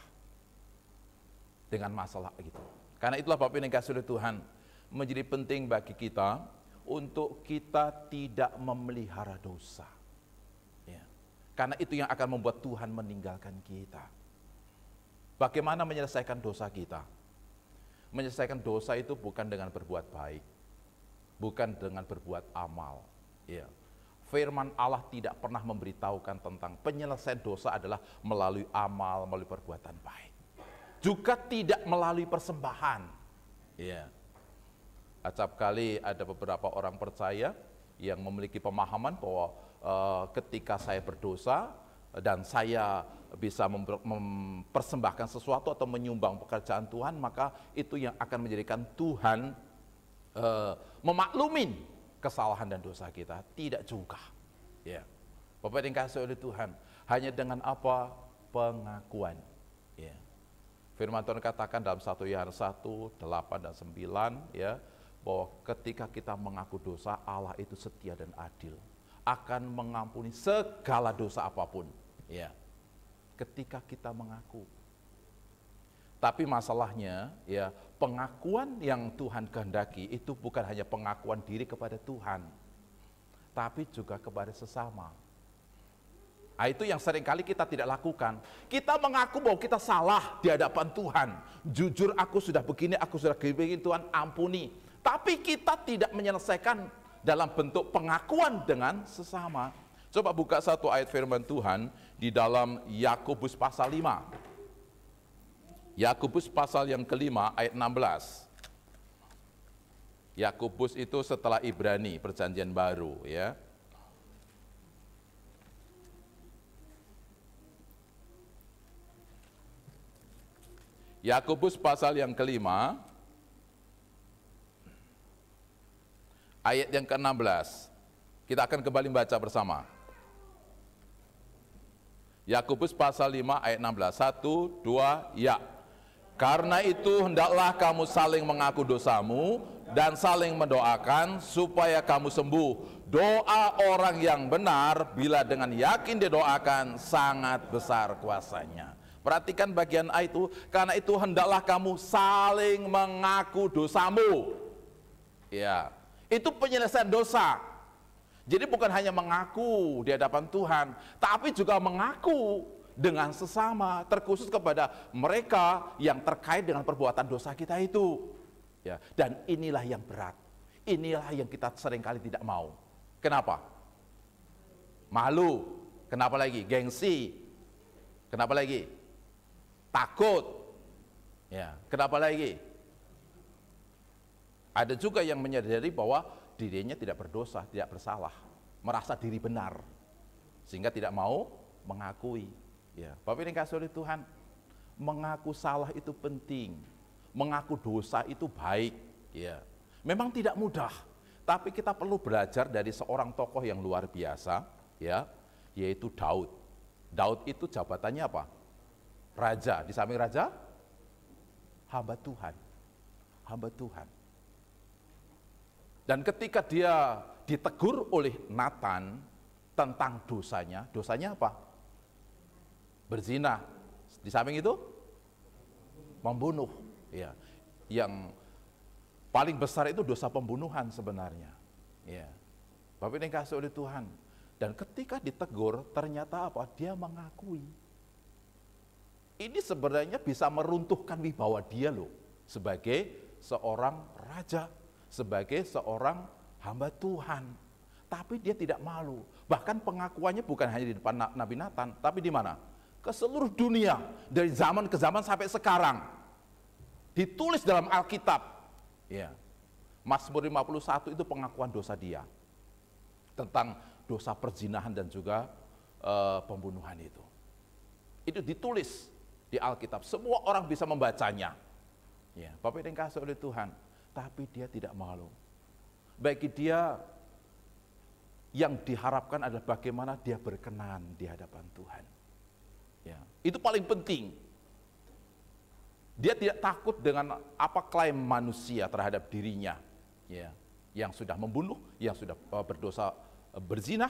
dengan masalah itu. Karena itulah Bapak yang dikasihi oleh Tuhan, menjadi penting bagi kita untuk kita tidak memelihara dosa. Ya. Karena itu yang akan membuat Tuhan meninggalkan kita. Bagaimana menyelesaikan dosa kita? Menyelesaikan dosa itu bukan dengan berbuat baik, bukan dengan berbuat amal. Ya. Firman Allah tidak pernah memberitahukan tentang penyelesaian dosa adalah melalui amal, melalui perbuatan baik. Juga tidak melalui persembahan. Ya. Acap kali ada beberapa orang percaya yang memiliki pemahaman bahwa ketika saya berdosa dan saya bisa mempersembahkan sesuatu atau menyumbang pekerjaan Tuhan, maka itu yang akan menjadikan Tuhan memaklumin kesalahan dan dosa kita. Tidak juga, ya. Bapak yang dikasihi oleh Tuhan, hanya dengan apa? Pengakuan, ya. Firman Tuhan katakan dalam 1 Yohanes 1, 8 dan 9, ya, bahwa ketika kita mengaku dosa, Allah itu setia dan adil, akan mengampuni segala dosa apapun, ya, ketika kita mengaku. Tapi masalahnya, ya, pengakuan yang Tuhan kehendaki itu bukan hanya pengakuan diri kepada Tuhan, tapi juga kepada sesama. Itu yang seringkali kita tidak lakukan. Kita mengaku bahwa kita salah di hadapan Tuhan. Jujur aku sudah begini, aku sudah begini, Tuhan ampuni. Tapi kita tidak menyelesaikan dalam bentuk pengakuan dengan sesama. Coba buka satu ayat firman Tuhan di dalam Yakobus pasal 5. Yakobus pasal yang kelima ayat 16. Yakobus itu setelah Ibrani, perjanjian baru ya. Yakobus pasal yang kelima, ayat yang ke-16. Kita akan kembali baca bersama. Yakobus pasal 5 ayat 16. 1, 2, ya. Karena itu hendaklah kamu saling mengaku dosamu dan saling mendoakan supaya kamu sembuh. Doa orang yang benar bila dengan yakin didoakan sangat besar kuasanya. Perhatikan bagian A itu, karena itu hendaklah kamu saling mengaku dosamu. Ya, itu penyelesaian dosa. Jadi bukan hanya mengaku di hadapan Tuhan, tapi juga mengaku dengan sesama, terkhusus kepada mereka yang terkait dengan perbuatan dosa kita itu. Ya, dan inilah yang berat. Inilah yang kita seringkali tidak mau. Kenapa? Malu. Kenapa lagi? Gengsi. Kenapa lagi? Takut. Ya, kenapa lagi? Ada juga yang menyadari bahwa dirinya tidak berdosa, tidak bersalah, merasa diri benar, sehingga tidak mau mengakui. Ya, Bapak ini kasih oleh Tuhan, mengaku salah itu penting, mengaku dosa itu baik. Ya, memang tidak mudah, tapi kita perlu belajar dari seorang tokoh yang luar biasa, ya, yaitu Daud. Daud itu jabatannya apa? Raja. Di samping raja, hamba Tuhan, hamba Tuhan. Dan ketika dia ditegur oleh Nathan tentang dosanya, dosanya apa? Berzina. Di samping itu, membunuh. Ya, yang paling besar itu dosa pembunuhan sebenarnya. Ya, Bapak ini kasih oleh Tuhan. Dan ketika ditegur, ternyata apa? Dia mengakui. Ini sebenarnya bisa meruntuhkan wibawa dia loh, sebagai seorang raja, sebagai seorang hamba Tuhan. Tapi dia tidak malu. Bahkan pengakuannya bukan hanya di depan Nabi Nathan, tapi di mana? Ke seluruh dunia, dari zaman ke zaman sampai sekarang. Ditulis dalam Alkitab. Ya. Mazmur 51 itu pengakuan dosa dia. Tentang dosa perzinahan dan juga pembunuhan itu. Itu ditulis di Alkitab. Semua orang bisa membacanya. Ya, Bapak yang dikasihi oleh Tuhan. Tapi dia tidak malu. Bagi dia, yang diharapkan adalah bagaimana dia berkenan di hadapan Tuhan. Ya, itu paling penting. Dia tidak takut dengan apa klaim manusia terhadap dirinya, ya, yang sudah membunuh, yang sudah berdosa berzina.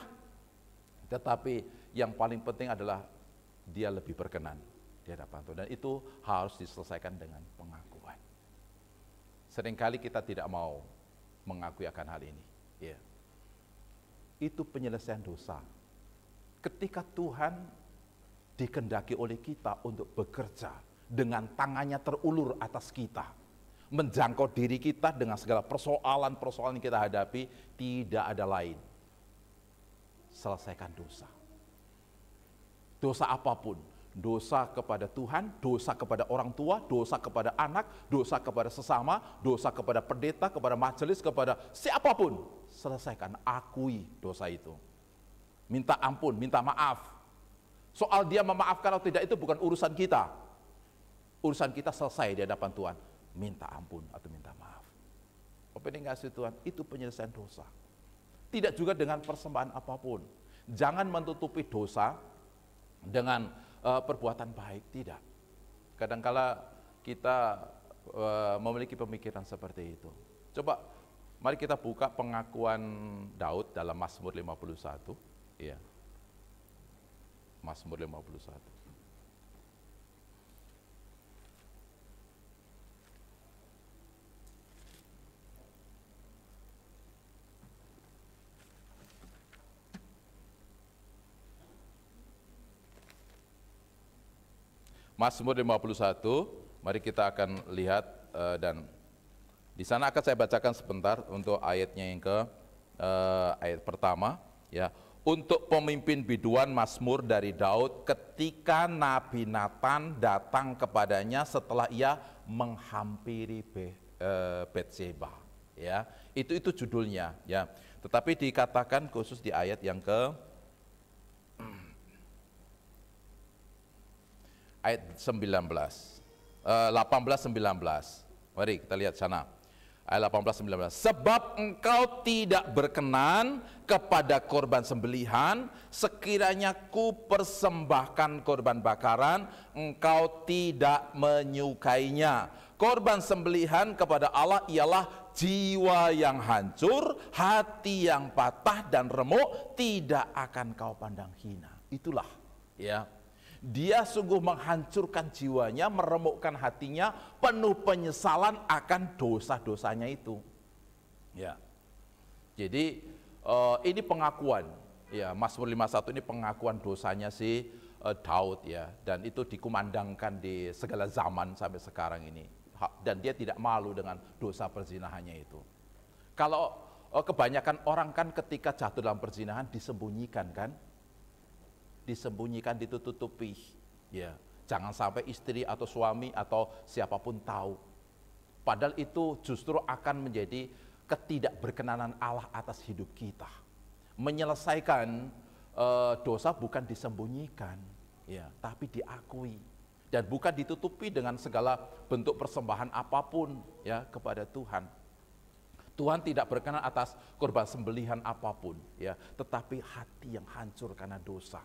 Tetapi yang paling penting adalah dia lebih berkenan di hadapan Tuhan. Dan itu harus diselesaikan dengan pengakuan. Seringkali kita tidak mau mengakui akan hal ini. Ya. Itu penyelesaian dosa. Ketika Tuhan dikehendaki oleh kita untuk bekerja dengan tangannya terulur atas kita, menjangkau diri kita dengan segala persoalan-persoalan yang kita hadapi, tidak ada lain. Selesaikan dosa. Dosa apapun, dosa kepada Tuhan, dosa kepada orang tua, dosa kepada anak, dosa kepada sesama, dosa kepada pendeta, kepada majelis, kepada siapapun, selesaikan, akui dosa itu. Minta ampun, minta maaf. Soal dia memaafkan atau tidak itu bukan urusan kita. Urusan kita selesai di hadapan Tuhan. Minta ampun atau minta maaf. Apa ini kasih Tuhan? Itu penyelesaian dosa. Tidak juga dengan persembahan apapun. Jangan menutupi dosa dengan perbuatan baik, tidak. Kadangkala kita memiliki pemikiran seperti itu. Coba mari kita buka pengakuan Daud dalam Mazmur 51. Ya. Mazmur 51. Mazmur 51, mari kita akan lihat dan di sana akan saya bacakan sebentar untuk ayatnya yang ayat pertama, ya. Untuk pemimpin biduan Mazmur dari Daud ketika Nabi Nathan datang kepadanya setelah ia menghampiri Betseba, ya. Itu judulnya, ya. Tetapi dikatakan khusus di ayat yang ayat 18, 19. Mari kita lihat sana. Ayat 18-19. Sebab engkau tidak berkenan kepada korban sembelihan, sekiranya ku persembahkan korban bakaran, engkau tidak menyukainya. Korban sembelihan kepada Allah ialah jiwa yang hancur, hati yang patah dan remuk, tidak akan kau pandang hina. Itulah, ya. Dia sungguh menghancurkan jiwanya, meremukkan hatinya, penuh penyesalan akan dosa-dosanya itu. Ya. Jadi ini pengakuan, ya, Mazmur 51 ini pengakuan dosanya si Daud, ya, dan itu dikumandangkan di segala zaman sampai sekarang ini. Dan dia tidak malu dengan dosa perzinahannya itu. Kalau kebanyakan orang kan ketika jatuh dalam perzinahan disembunyikan kan? Disembunyikan, ditutupi, ya, jangan sampai istri atau suami atau siapapun tahu. Padahal itu justru akan menjadi ketidakberkenanan Allah atas hidup kita. Menyelesaikan dosa bukan disembunyikan, ya, tapi diakui dan bukan ditutupi dengan segala bentuk persembahan apapun, ya, kepada Tuhan. Tuhan tidak berkenan atas korban sembelihan apapun, ya, tetapi hati yang hancur karena dosa,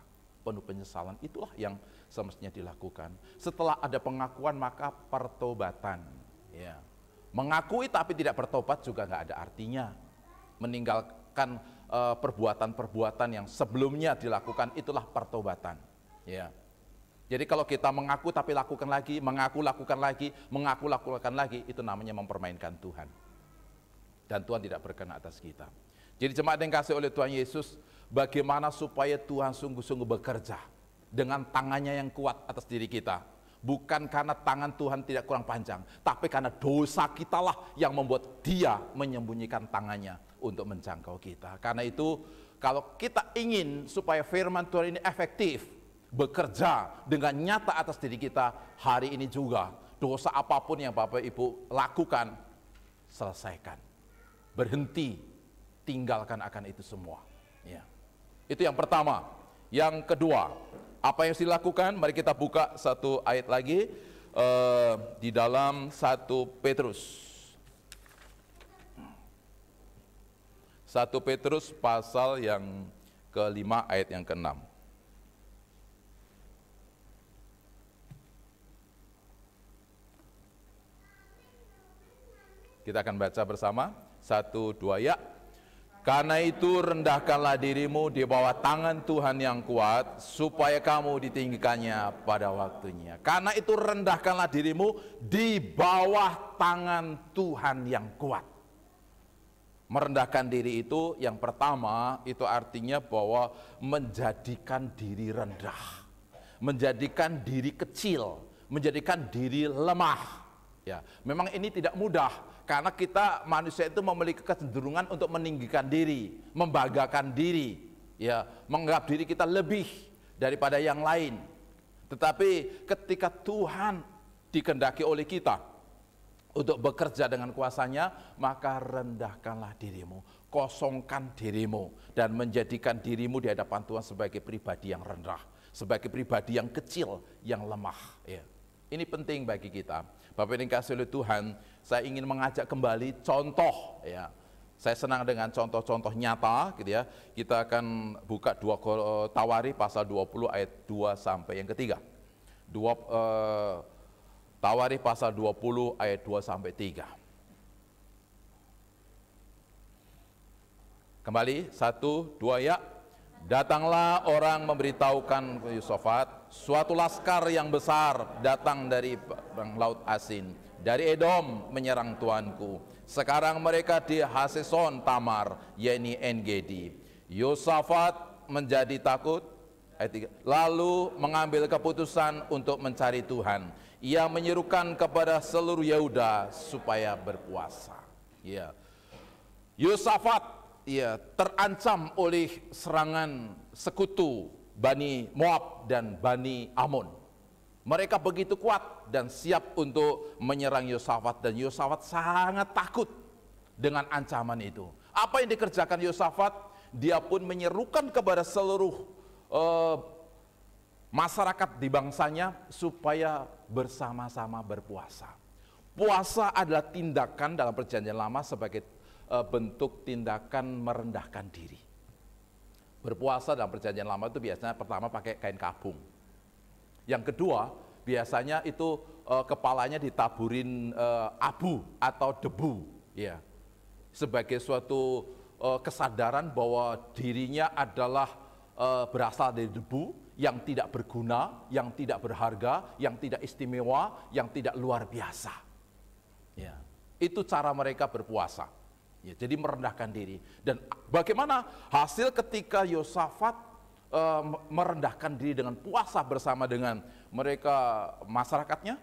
penuh penyesalan, itulah yang semestinya dilakukan. Setelah ada pengakuan maka pertobatan, ya. Mengakui tapi tidak bertobat juga nggak ada artinya. Meninggalkan perbuatan-perbuatan yang sebelumnya dilakukan, itulah pertobatan, ya. Jadi kalau kita mengaku tapi lakukan lagi, mengaku lakukan lagi, mengaku lakukan lagi, itu namanya mempermainkan Tuhan. Dan Tuhan tidak berkenan atas kita. Jadi jemaat yang kasih oleh Tuhan Yesus, bagaimana supaya Tuhan sungguh-sungguh bekerja dengan tangannya yang kuat atas diri kita. Bukan karena tangan Tuhan tidak kurang panjang, tapi karena dosa kitalah yang membuat Dia menyembunyikan tangannya untuk menjangkau kita. Karena itu, kalau kita ingin supaya firman Tuhan ini efektif, bekerja dengan nyata atas diri kita, hari ini juga, dosa apapun yang Bapak Ibu lakukan, selesaikan. Berhenti, tinggalkan akan itu semua. Ya. Itu yang pertama. Yang kedua, apa yang harus dilakukan? Mari kita buka satu ayat lagi di dalam 1 Petrus. 1 Petrus pasal yang ke-5 ayat yang ke-6. Kita akan baca bersama. 1, 2, ya. Karena itu rendahkanlah dirimu di bawah tangan Tuhan yang kuat, supaya kamu ditinggikannya pada waktunya. Karena itu rendahkanlah dirimu di bawah tangan Tuhan yang kuat. Merendahkan diri itu yang pertama, itu artinya bahwa menjadikan diri rendah. Menjadikan diri kecil, menjadikan diri lemah. Ya, memang ini tidak mudah. Karena kita manusia itu memiliki kecenderungan untuk meninggikan diri, membanggakan diri, ya, menganggap diri kita lebih daripada yang lain. Tetapi ketika Tuhan dikehendaki oleh kita untuk bekerja dengan kuasanya, maka rendahkanlah dirimu, kosongkan dirimu, dan menjadikan dirimu di hadapan Tuhan sebagai pribadi yang rendah, sebagai pribadi yang kecil, yang lemah. Ya. Ini penting bagi kita. Bapak yang dikasihi oleh Tuhan, saya ingin mengajak kembali contoh, ya. Saya senang dengan contoh-contoh nyata, gitu ya. Kita akan buka 2 Tawari pasal 20 ayat 2 sampai yang ketiga. Tawari pasal 20 ayat 2 sampai 3. Kembali 1, 2, ya. Datanglah orang memberitahukan Yosafat, suatu laskar yang besar datang dari laut Asin, dari Edom menyerang tuanku. Sekarang mereka di Haseson Tamar, yaitu En-Gedi. Yosafat menjadi takut Ayat 3. Lalu mengambil keputusan untuk mencari Tuhan. Ia menyerukan kepada seluruh Yehuda supaya berpuasa. Ya. Yosafat terancam oleh serangan sekutu Bani Moab dan Bani Amon. Mereka begitu kuat dan siap untuk menyerang Yosafat, dan Yosafat sangat takut dengan ancaman itu. Apa yang dikerjakan Yosafat? Dia pun menyerukan kepada seluruh masyarakat di bangsanya supaya bersama-sama berpuasa. Puasa adalah tindakan dalam Perjanjian Lama sebagai bentuk tindakan merendahkan diri. Berpuasa dalam Perjanjian Lama itu biasanya pertama pakai kain kabung. Yang kedua, biasanya itu kepalanya ditaburin abu atau debu, ya, sebagai suatu kesadaran bahwa dirinya adalah berasal dari debu yang tidak berguna, yang tidak berharga, yang tidak istimewa, yang tidak luar biasa. Ya, itu cara mereka berpuasa. Ya, jadi merendahkan diri. Dan bagaimana hasil ketika Yosafat merendahkan diri dengan puasa bersama dengan mereka masyarakatnya?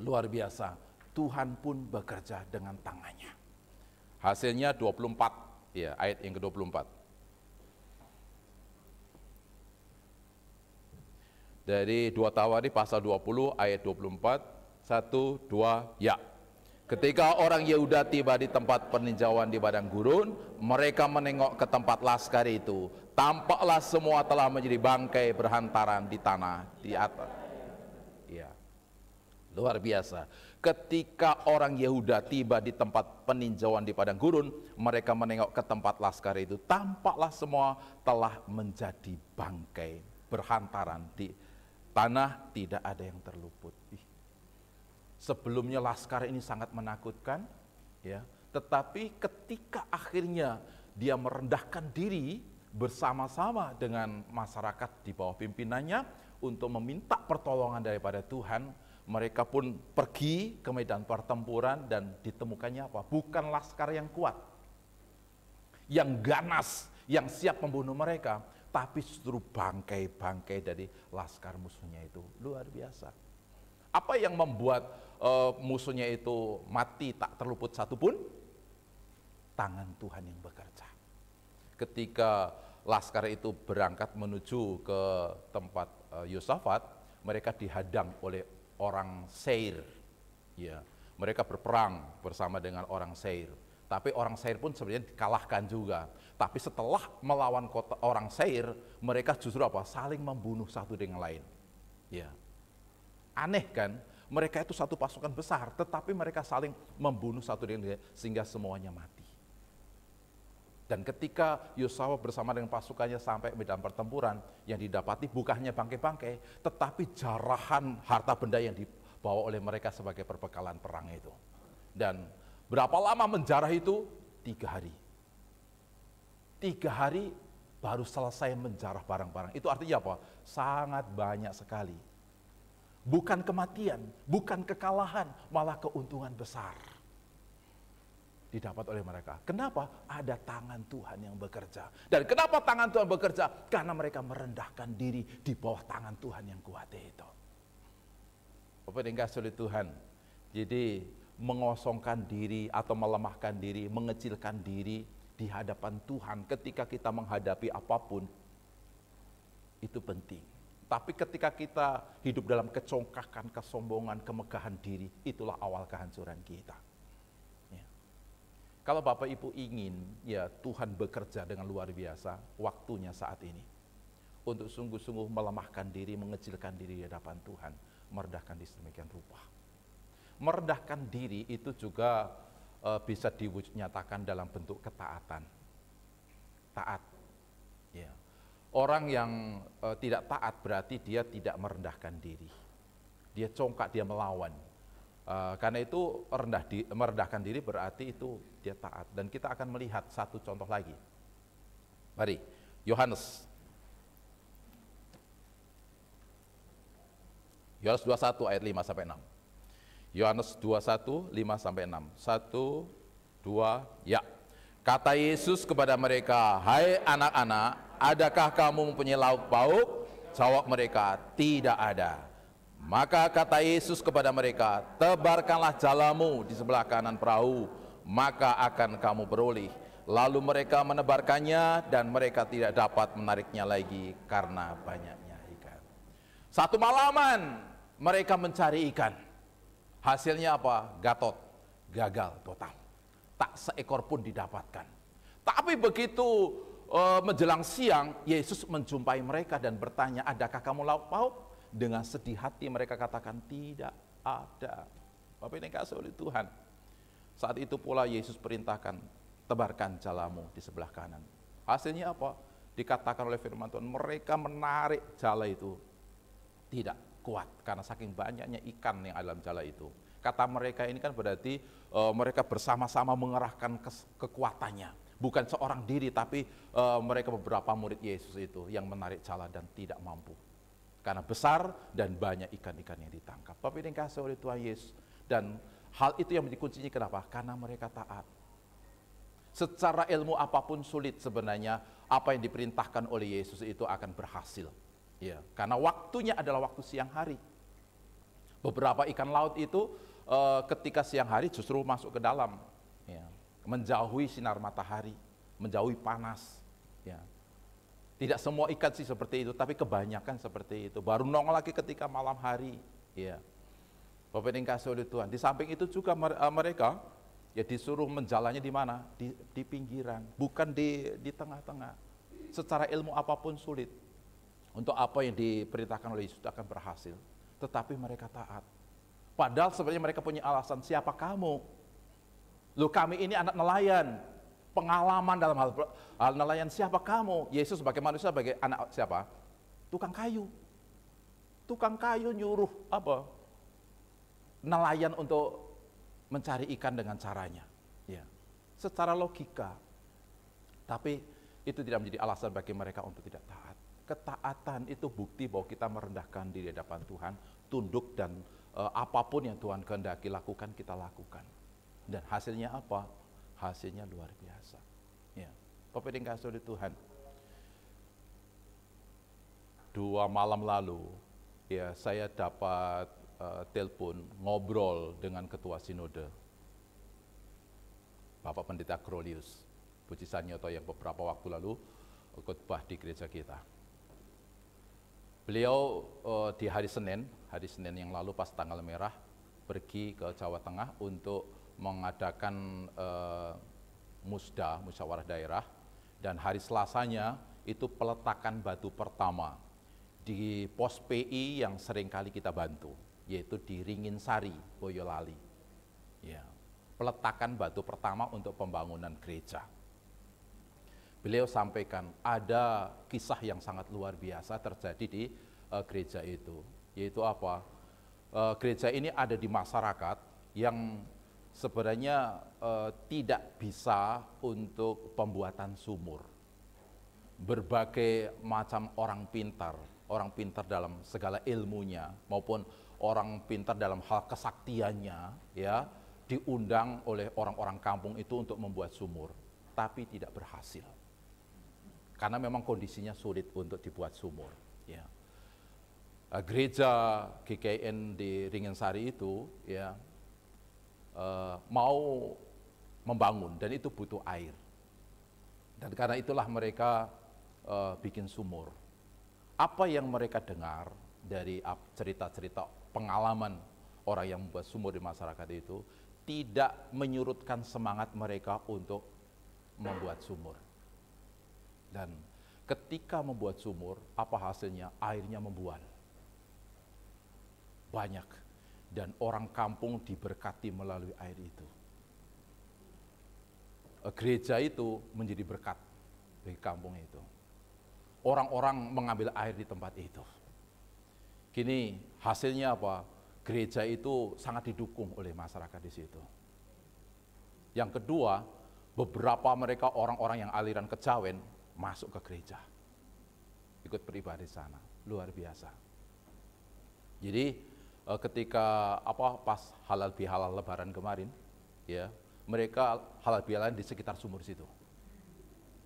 Luar biasa. Tuhan pun bekerja dengan tangannya. Hasilnya 24, ya, ayat yang ke-24. Dari 2 Tawarikh pasal 20 ayat 24, 1, 2, ya. Ketika orang Yehuda tiba di tempat peninjauan di padang gurun, mereka menengok ke tempat laskar itu. Tampaklah semua telah menjadi bangkai berhantaran di tanah di atas. Ya. Luar biasa. Ketika orang Yehuda tiba di tempat peninjauan di padang gurun, mereka menengok ke tempat laskar itu. Tampaklah semua telah menjadi bangkai berhantaran di tanah, tidak ada yang terluput. Sebelumnya laskar ini sangat menakutkan, ya. Tetapi ketika akhirnya dia merendahkan diri bersama-sama dengan masyarakat di bawah pimpinannya untuk meminta pertolongan daripada Tuhan, mereka pun pergi ke medan pertempuran dan ditemukannya apa? Bukan laskar yang kuat, yang ganas, yang siap membunuh mereka, tapi justru bangkai-bangkai dari laskar musuhnya itu. Luar biasa. Apa yang membuat musuhnya itu mati tak terluput satupun? Tangan Tuhan yang bekerja. Ketika laskar itu berangkat menuju ke tempat Yosafat, mereka dihadang oleh orang Seir. Ya, mereka berperang bersama dengan orang Seir. Tapi orang Seir pun sebenarnya dikalahkan juga. Tapi setelah melawan orang Seir, mereka justru apa? Saling membunuh satu dengan lain. Ya. Aneh kan? Mereka itu satu pasukan besar, tetapi mereka saling membunuh satu dengan lain sehingga semuanya mati. Dan ketika Yosafat bersama dengan pasukannya sampai medan pertempuran, yang didapati bukan hanya bangkai-bangkai, tetapi jarahan harta benda yang dibawa oleh mereka sebagai perbekalan perang itu. Dan berapa lama menjarah itu? 3 hari. 3 hari baru selesai menjarah barang-barang. Itu artinya apa? Sangat banyak sekali. Bukan kematian, bukan kekalahan, malah keuntungan besar didapat oleh mereka. Kenapa? Ada tangan Tuhan yang bekerja. Dan kenapa tangan Tuhan bekerja? Karena mereka merendahkan diri di bawah tangan Tuhan yang kuat itu. Bapak dan Ibu oleh Tuhan. Jadi mengosongkan diri atau melemahkan diri, mengecilkan diri di hadapan Tuhan ketika kita menghadapi apapun, itu penting. Tapi ketika kita hidup dalam kecongkakan, kesombongan, kemegahan diri, itulah awal kehancuran kita. Ya. Kalau Bapak Ibu ingin ya Tuhan bekerja dengan luar biasa, waktunya saat ini. Untuk sungguh-sungguh melemahkan diri, mengecilkan diri di hadapan Tuhan, merendahkan diri sedemikian rupa. Merendahkan diri itu juga bisa dinyatakan dalam bentuk ketaatan. Taat. Ya. Orang yang tidak taat berarti dia tidak merendahkan diri. Dia congkak, dia melawan. Karena itu merendahkan diri berarti itu dia taat. Dan kita akan melihat satu contoh lagi. Mari, Yohanes 21 ayat 5 sampai 6. Yohanes 21 5 sampai 6. 1, 2, ya. Kata Yesus kepada mereka, "Hai anak-anak, adakah kamu mempunyai lauk pauk?" Jawab mereka, "Tidak ada." Maka kata Yesus kepada mereka, "Tebarkanlah jalamu di sebelah kanan perahu, maka akan kamu beroleh." Lalu mereka menebarkannya dan mereka tidak dapat menariknya lagi karena banyaknya ikan. Satu malaman mereka mencari ikan. Hasilnya apa? Gatot, gagal total. Tak seekor pun didapatkan. Tapi begitu menjelang siang, Yesus menjumpai mereka dan bertanya, "Adakah kamu lauk pauk?" Dengan sedih hati mereka katakan, "Tidak ada." Bapak ini kasih oleh Tuhan. Saat itu pula Yesus perintahkan, "Tebarkan jalamu di sebelah kanan." Hasilnya apa? Dikatakan oleh firman Tuhan, mereka menarik jala itu tidak kuat karena saking banyaknya ikan yang ada dalam jala itu. Kata mereka ini kan berarti mereka bersama-sama mengerahkan kekuatannya. Bukan seorang diri, tapi mereka beberapa murid Yesus itu yang menarik jala dan tidak mampu. Karena besar dan banyak ikan-ikan yang ditangkap. Bapak ini kasih oleh Tuhan Yesus. Dan hal itu yang menjadi kuncinya kenapa? Karena mereka taat. Secara ilmu apapun sulit sebenarnya apa yang diperintahkan oleh Yesus itu akan berhasil. Ya, karena waktunya adalah waktu siang hari. Beberapa ikan laut itu ketika siang hari justru masuk ke dalam, ya, menjauhi sinar matahari, menjauhi panas. Ya. Tidak semua ikan sih seperti itu, tapi kebanyakan seperti itu. Baru nongol lagi ketika malam hari. Ya. Bapak ini kasih oleh Tuhan. Di samping itu juga mereka ya disuruh menjalannya di mana? Di pinggiran, bukan di tengah-tengah. Secara ilmu apapun sulit. Untuk apa yang diperintahkan oleh Yesus akan berhasil. Tetapi mereka taat. Padahal sebenarnya mereka punya alasan, "Siapa kamu? Loh, kami ini anak nelayan. Pengalaman dalam hal nelayan, siapa kamu?" Yesus sebagai manusia, sebagai anak siapa? Tukang kayu. Tukang kayu nyuruh apa? Nelayan untuk mencari ikan dengan caranya. Ya. Secara logika. Tapi itu tidak menjadi alasan bagi mereka untuk tidak taat. Ketaatan itu bukti bahwa kita merendahkan diri di hadapan Tuhan, tunduk dan apapun yang Tuhan kehendaki lakukan, kita lakukan. Dan hasilnya apa? Hasilnya luar biasa. Ya. Bapak yang kasih oleh Tuhan. 2 malam lalu, ya saya dapat telepon, ngobrol dengan Ketua Sinode, Bapak Pendeta Grolius Puji Sanyoto, yang beberapa waktu lalu khotbah di gereja kita. Beliau di hari Senin yang lalu pas tanggal merah, pergi ke Jawa Tengah untuk mengadakan musyawarah daerah, dan hari Selasanya itu peletakan batu pertama di pos PI yang seringkali kita bantu, yaitu di Ringinsari, Boyolali. Ya, peletakan batu pertama untuk pembangunan gereja. Beliau sampaikan ada kisah yang sangat luar biasa terjadi di gereja itu, yaitu apa? Gereja ini ada di masyarakat yang sebenarnya tidak bisa untuk pembuatan sumur. Berbagai macam orang pintar dalam segala ilmunya maupun orang pintar dalam hal kesaktiannya, ya, diundang oleh orang-orang kampung itu untuk membuat sumur, tapi tidak berhasil. Karena memang kondisinya sulit untuk dibuat sumur, ya. Gereja GKIN di Ringinsari itu, ya, mau membangun dan itu butuh air. Dan karena itulah mereka bikin sumur. Apa yang mereka dengar dari cerita-cerita pengalaman orang yang membuat sumur di masyarakat itu tidak menyurutkan semangat mereka untuk membuat sumur. Dan ketika membuat sumur, apa hasilnya? Airnya membual. Banyak. Dan orang kampung diberkati melalui air itu. Gereja itu menjadi berkat bagi kampung itu. Orang-orang mengambil air di tempat itu. Kini hasilnya apa? Gereja itu sangat didukung oleh masyarakat di situ. Yang kedua, beberapa mereka orang-orang yang aliran kejawen masuk ke gereja, ikut beribadah di sana, luar biasa. Jadi ketika pas halal bihalal Lebaran kemarin, ya, mereka halal bihalal di sekitar sumur situ.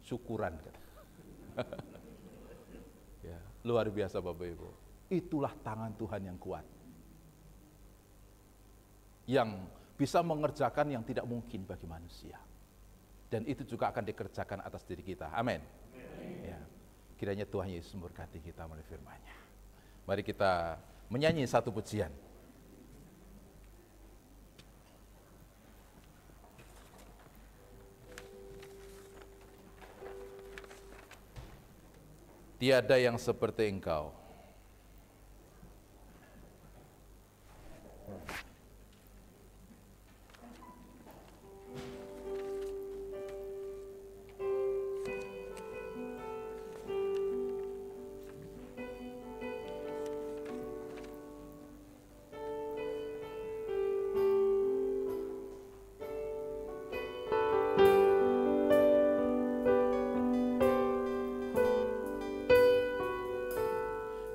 Syukuran. Ya, luar biasa Bapak Ibu. Itulah tangan Tuhan yang kuat. Yang bisa mengerjakan yang tidak mungkin bagi manusia. Dan itu juga akan dikerjakan atas diri kita. Amin. Ya. Kiranya Tuhan Yesus memberkati kita melalui firman-Nya. Mari kita menyanyi satu pujian. Tiada yang seperti Engkau.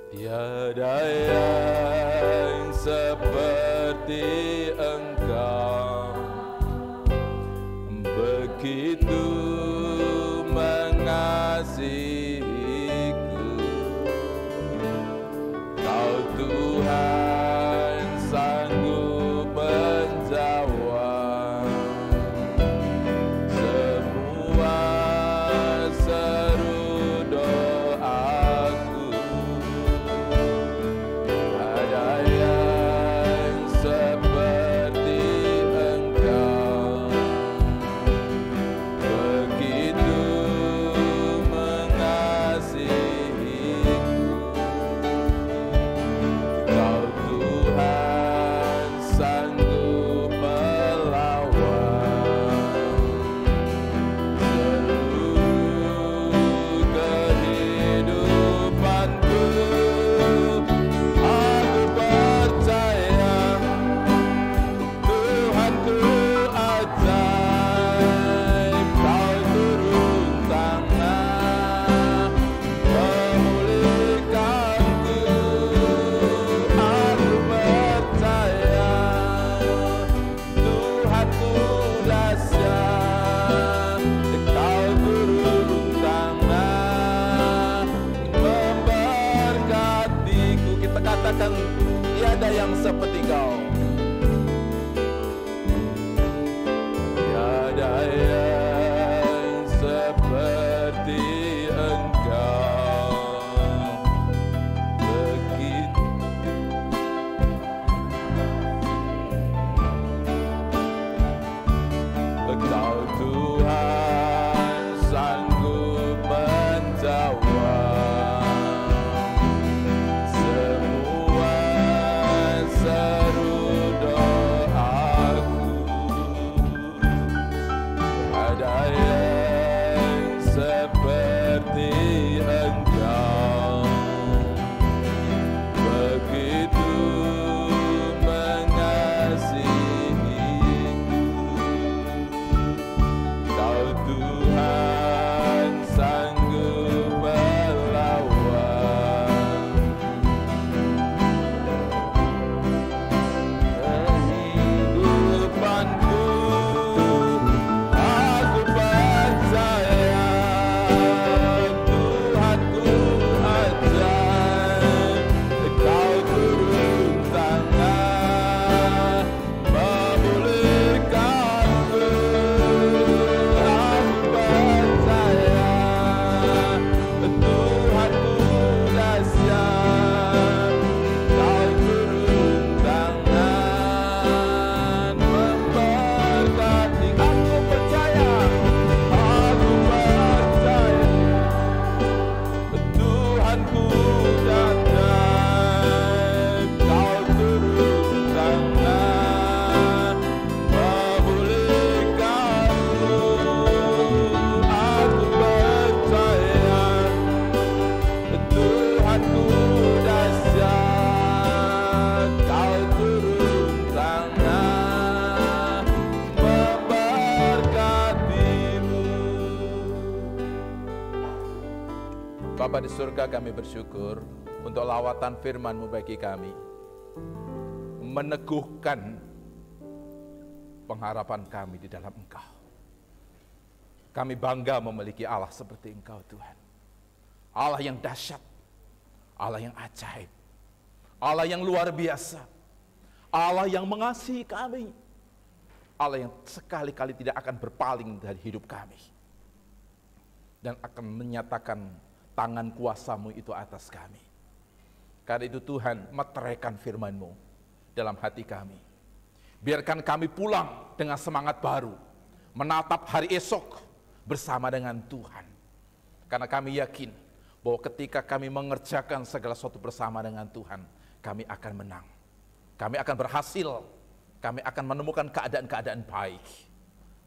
Tiada yang seperti Engkau, begitu mengasihiku. Kau Tuhan sanggup menjawab semua seru doaku. Ada yang seperti Engkau, begitu mengasihiku. Kau Tuhan sanggup melawan seluruh kehidupanku. Aku percaya Tuhanku ajaib, Kau turun tangan memulihkanku. Aku percaya Tuhanku dahsyat, Kau turun tangan memberkatiku. Kita katakan tiada yang seperti Kau. Tiada yang seperti Engkau, begitu Engkau Tuhan sanggup menjawab semua seru doaku. Ada yang seperti Engkau, begitu mengasihiku. Kau Tuhan sanggup melawan kehidupanku. Aku percaya Tuhanku ajaib, Kau turun tangan memulihkanku. Aku percaya Tuhanku dahsyat, Kau turun tangan memberkati. Aku percaya Tuhanku dahsyat, Kau turun tangan memulihkanku. Aku percaya Tuhanku dahsyat, Kau turun tangan memberkatimu. Bapa di surga, kami bersyukur untuk lawatan firman-Mu bagi kami, meneguhkan pengharapan kami di dalam Engkau. Kami bangga memiliki Allah seperti Engkau Tuhan. Allah yang dahsyat, Allah yang ajaib, Allah yang luar biasa, Allah yang mengasihi kami, Allah yang sekali-kali tidak akan berpaling dari hidup kami, dan akan menyatakan tangan kuasa-Mu itu atas kami. Karena itu Tuhan, meteraikan firman-Mu dalam hati kami. Biarkan kami pulang dengan semangat baru, menatap hari esok bersama dengan Tuhan. Karena kami yakin bahwa ketika kami mengerjakan segala sesuatu bersama dengan Tuhan, kami akan menang. Kami akan berhasil. Kami akan menemukan keadaan-keadaan baik.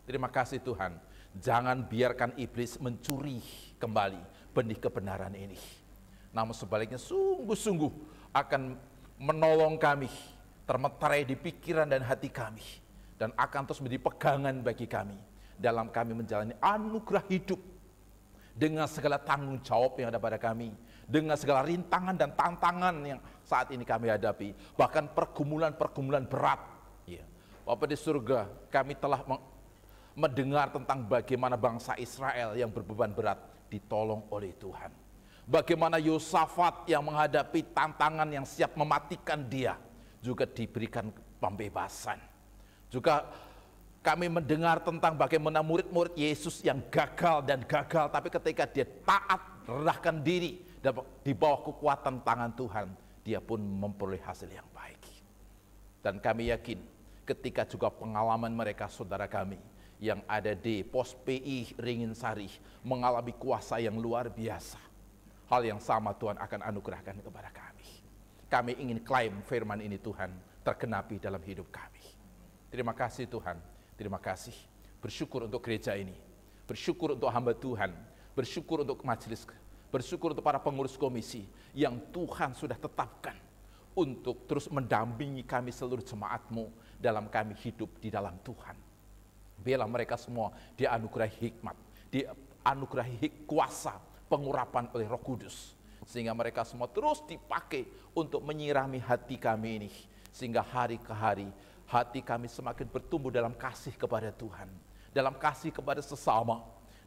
Terima kasih Tuhan. Jangan biarkan iblis mencuri kembali benih kebenaran ini. Namun sebaliknya sungguh-sungguh akan menolong kami, termeterai di pikiran dan hati kami, dan akan terus menjadi pegangan bagi kami dalam kami menjalani anugerah hidup dengan segala tanggung jawab yang ada pada kami, dengan segala rintangan dan tantangan yang saat ini kami hadapi, bahkan pergumulan-pergumulan berat. Ya. Bapa di surga, kami telah mendengar tentang bagaimana bangsa Israel yang berbeban berat ditolong oleh Tuhan. Bagaimana Yosafat yang menghadapi tantangan yang siap mematikan dia juga diberikan pembebasan. Juga kami mendengar tentang bagaimana murid-murid Yesus yang gagal, tapi ketika dia taat, rendahkan diri di bawah kekuatan tangan Tuhan, dia pun memperoleh hasil yang baik. Dan kami yakin ketika juga pengalaman mereka, saudara kami yang ada di Pos PI Ringinsari mengalami kuasa yang luar biasa, hal yang sama Tuhan akan anugerahkan kepada kami. Kami ingin klaim firman ini Tuhan tergenapi dalam hidup kami. Terima kasih Tuhan, terima kasih. Bersyukur untuk gereja ini, bersyukur untuk hamba Tuhan, bersyukur untuk majelis, bersyukur untuk para pengurus komisi yang Tuhan sudah tetapkan untuk terus mendampingi kami seluruh jemaat-Mu dalam kami hidup di dalam Tuhan. Biarlah mereka semua dianugerahi hikmat, dianugerahi kuasa, pengurapan oleh Roh Kudus, sehingga mereka semua terus dipakai untuk menyirami hati kami ini, sehingga hari ke hari hati kami semakin bertumbuh dalam kasih kepada Tuhan, dalam kasih kepada sesama,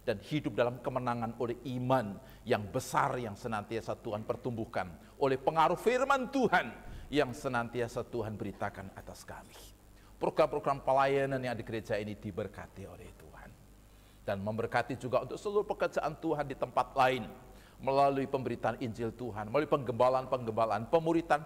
dan hidup dalam kemenangan oleh iman yang besar yang senantiasa Tuhan pertumbuhkan, oleh pengaruh firman Tuhan yang senantiasa Tuhan beritakan atas kami. Program-program pelayanan yang di gereja ini diberkati oleh Tuhan, dan memberkati juga untuk seluruh pekerjaan Tuhan di tempat lain, melalui pemberitaan Injil Tuhan, melalui penggembalaan, pemuritan,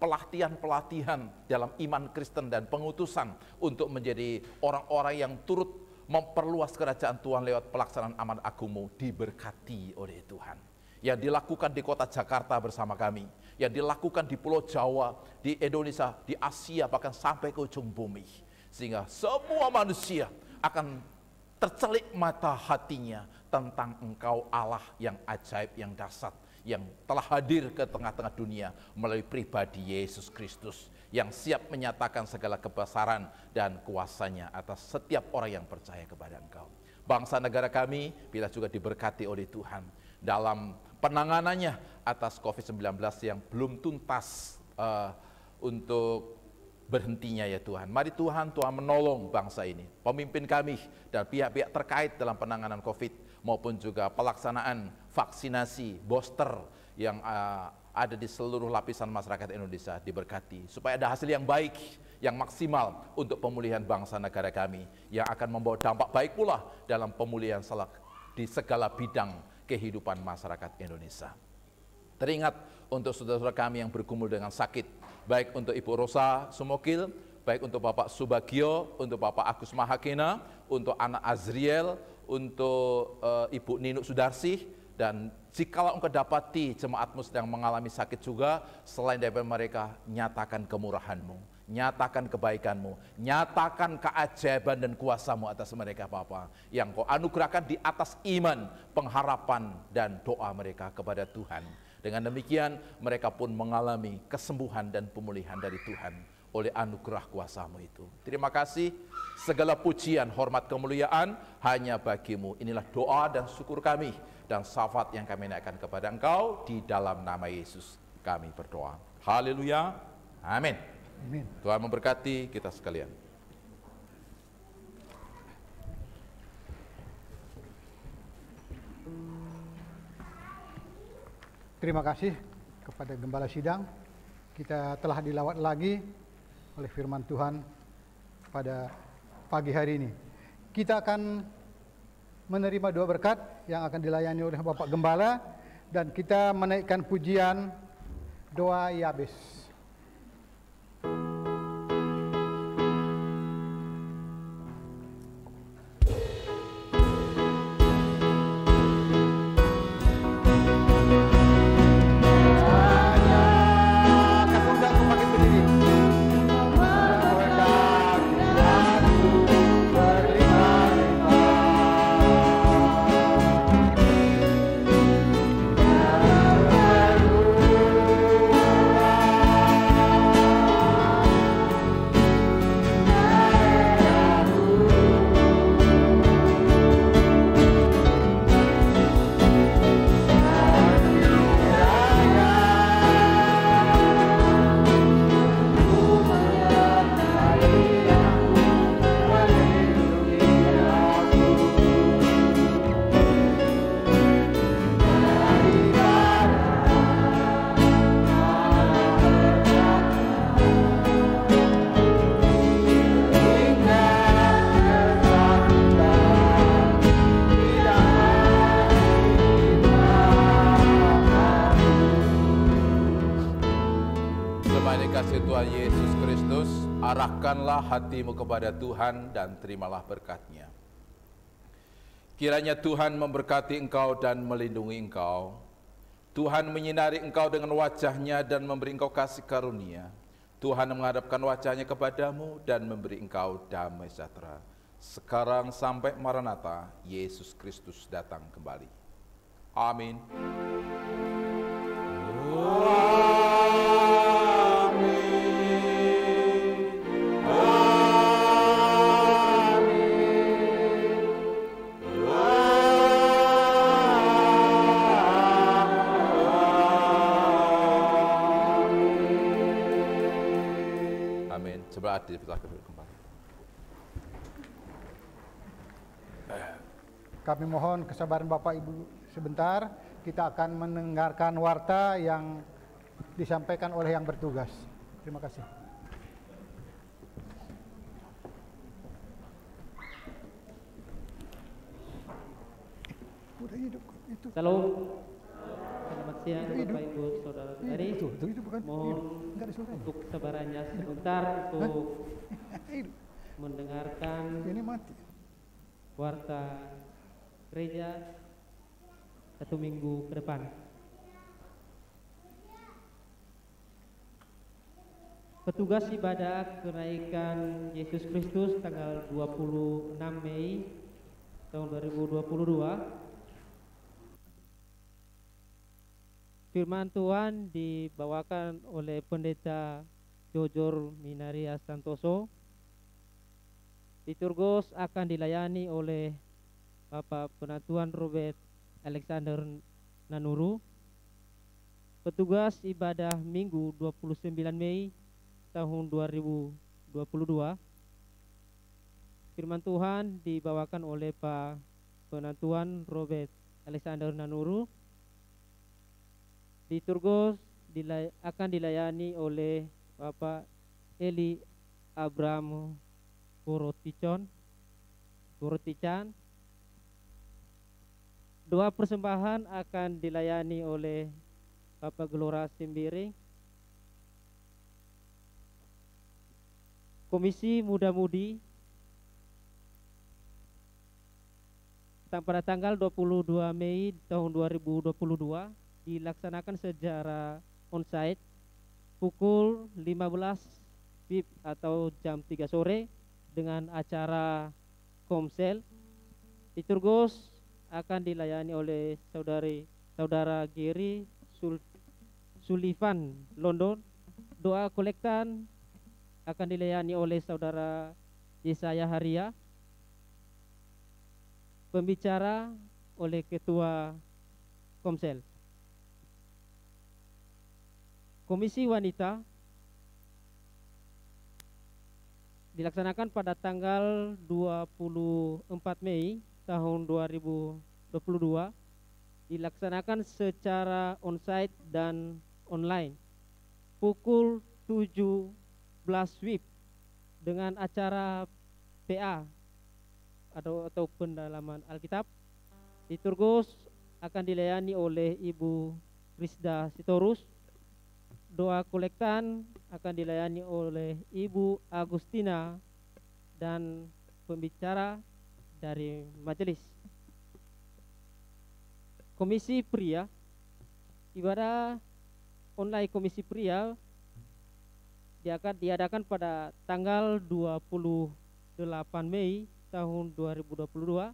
pelatihan dalam iman Kristen dan pengutusan untuk menjadi orang-orang yang turut memperluas kerajaan Tuhan lewat pelaksanaan amanat agung-Mu, diberkati oleh Tuhan. Yang dilakukan di kota Jakarta bersama kami, yang dilakukan di Pulau Jawa, di Indonesia, di Asia, bahkan sampai ke ujung bumi, sehingga semua manusia akan tercelik mata hatinya tentang Engkau Allah yang ajaib, yang dahsyat, yang telah hadir ke tengah-tengah dunia melalui pribadi Yesus Kristus, yang siap menyatakan segala kebesaran dan kuasanya atas setiap orang yang percaya kepada Engkau. Bangsa negara kami bila juga diberkati oleh Tuhan dalam penanganannya atas COVID-19 yang belum tuntas untuk berhentinya ya Tuhan. Mari Tuhan menolong bangsa ini, pemimpin kami dan pihak-pihak terkait dalam penanganan COVID maupun juga pelaksanaan vaksinasi booster yang ada di seluruh lapisan masyarakat Indonesia diberkati, supaya ada hasil yang baik, yang maksimal untuk pemulihan bangsa negara kami, yang akan membawa dampak baik pula dalam pemulihan di segala bidang kehidupan masyarakat Indonesia. Teringat untuk saudara-saudara kami yang bergumul dengan sakit, baik untuk Ibu Rosa Sumokil, baik untuk Bapak Subagio, untuk Bapak Agus Mahakena, untuk anak Azriel, untuk Ibu Ninuk Sudarsih, dan jikalau engkau dapati jemaatmu sedang mengalami sakit juga, selain daripada mereka, nyatakan kemurahan-Mu, nyatakan kebaikan-Mu, nyatakan keajaiban dan kuasa-Mu atas mereka Bapa, yang Kau anugerahkan di atas iman, pengharapan, dan doa mereka kepada Tuhan. Dengan demikian mereka pun mengalami kesembuhan dan pemulihan dari Tuhan oleh anugerah kuasa-Mu itu. Terima kasih, segala pujian, hormat, kemuliaan hanya bagi-Mu. Inilah doa dan syukur kami dan syafaat yang kami naikkan kepada Engkau di dalam nama Yesus kami berdoa. Haleluya, amin. Amin. Tuhan memberkati kita sekalian. Terima kasih kepada Gembala Sidang. Kita telah dilawat lagi oleh firman Tuhan pada pagi hari ini. Kita akan menerima doa berkat yang akan dilayani oleh Bapak Gembala, dan kita menaikkan pujian doa Yabes. Arahkanlah hatimu kepada Tuhan dan terimalah berkat-Nya. Kiranya Tuhan memberkati engkau dan melindungi engkau. Tuhan menyinari engkau dengan wajah-Nya dan memberi engkau kasih karunia. Tuhan menghadapkan wajah-Nya kepadamu dan memberi engkau damai sejahtera. Sekarang sampai Maranatha, Yesus Kristus datang kembali. Amin. Kami mohon kesabaran Bapak Ibu sebentar, kita akan mendengarkan warta yang disampaikan oleh yang bertugas. Terima kasih. Salam. Selamat siang Bapak Ibu Saudara-saudari. Mohon untuk kesabarannya sebentar untuk mendengarkan warta gereja 1 minggu ke depan. Petugas ibadah kenaikan Yesus Kristus tanggal 26 Mei tahun 2022. Firman Tuhan dibawakan oleh Pendeta Jojor Minaria Santoso. Liturgos akan dilayani oleh Bapak Penatuan Robert Alexander Nanuru. Petugas ibadah Minggu 29 Mei tahun 2022. Firman Tuhan dibawakan oleh Pak Penatuan Robert Alexander Nanuru. Liturgos akan dilayani oleh Bapak Eli Abraham Porotican. Doa persembahan akan dilayani oleh Bapak Gelora Simbiring. Komisi Muda-Mudi pada tanggal 22 Mei tahun 2022 dilaksanakan secara onsite pukul 15 WIB atau jam 3 sore dengan acara Komsel. Liturgos akan dilayani oleh saudara Gary Sullivan London. Doa kolektan akan dilayani oleh saudara Yesaya Haria. Pembicara oleh Ketua Komsel. Komisi Wanita dilaksanakan pada tanggal 24 Mei tahun 2022 dilaksanakan secara onsite dan online. Pukul 17 WIB dengan acara PA atau pendalaman Alkitab. Liturgus akan dilayani oleh Ibu Krisda Sitorus. Doa kolektan akan dilayani oleh Ibu Agustina dan pembicara dari majelis. Komisi pria, ibadah online komisi pria diadakan pada tanggal 28 Mei tahun 2022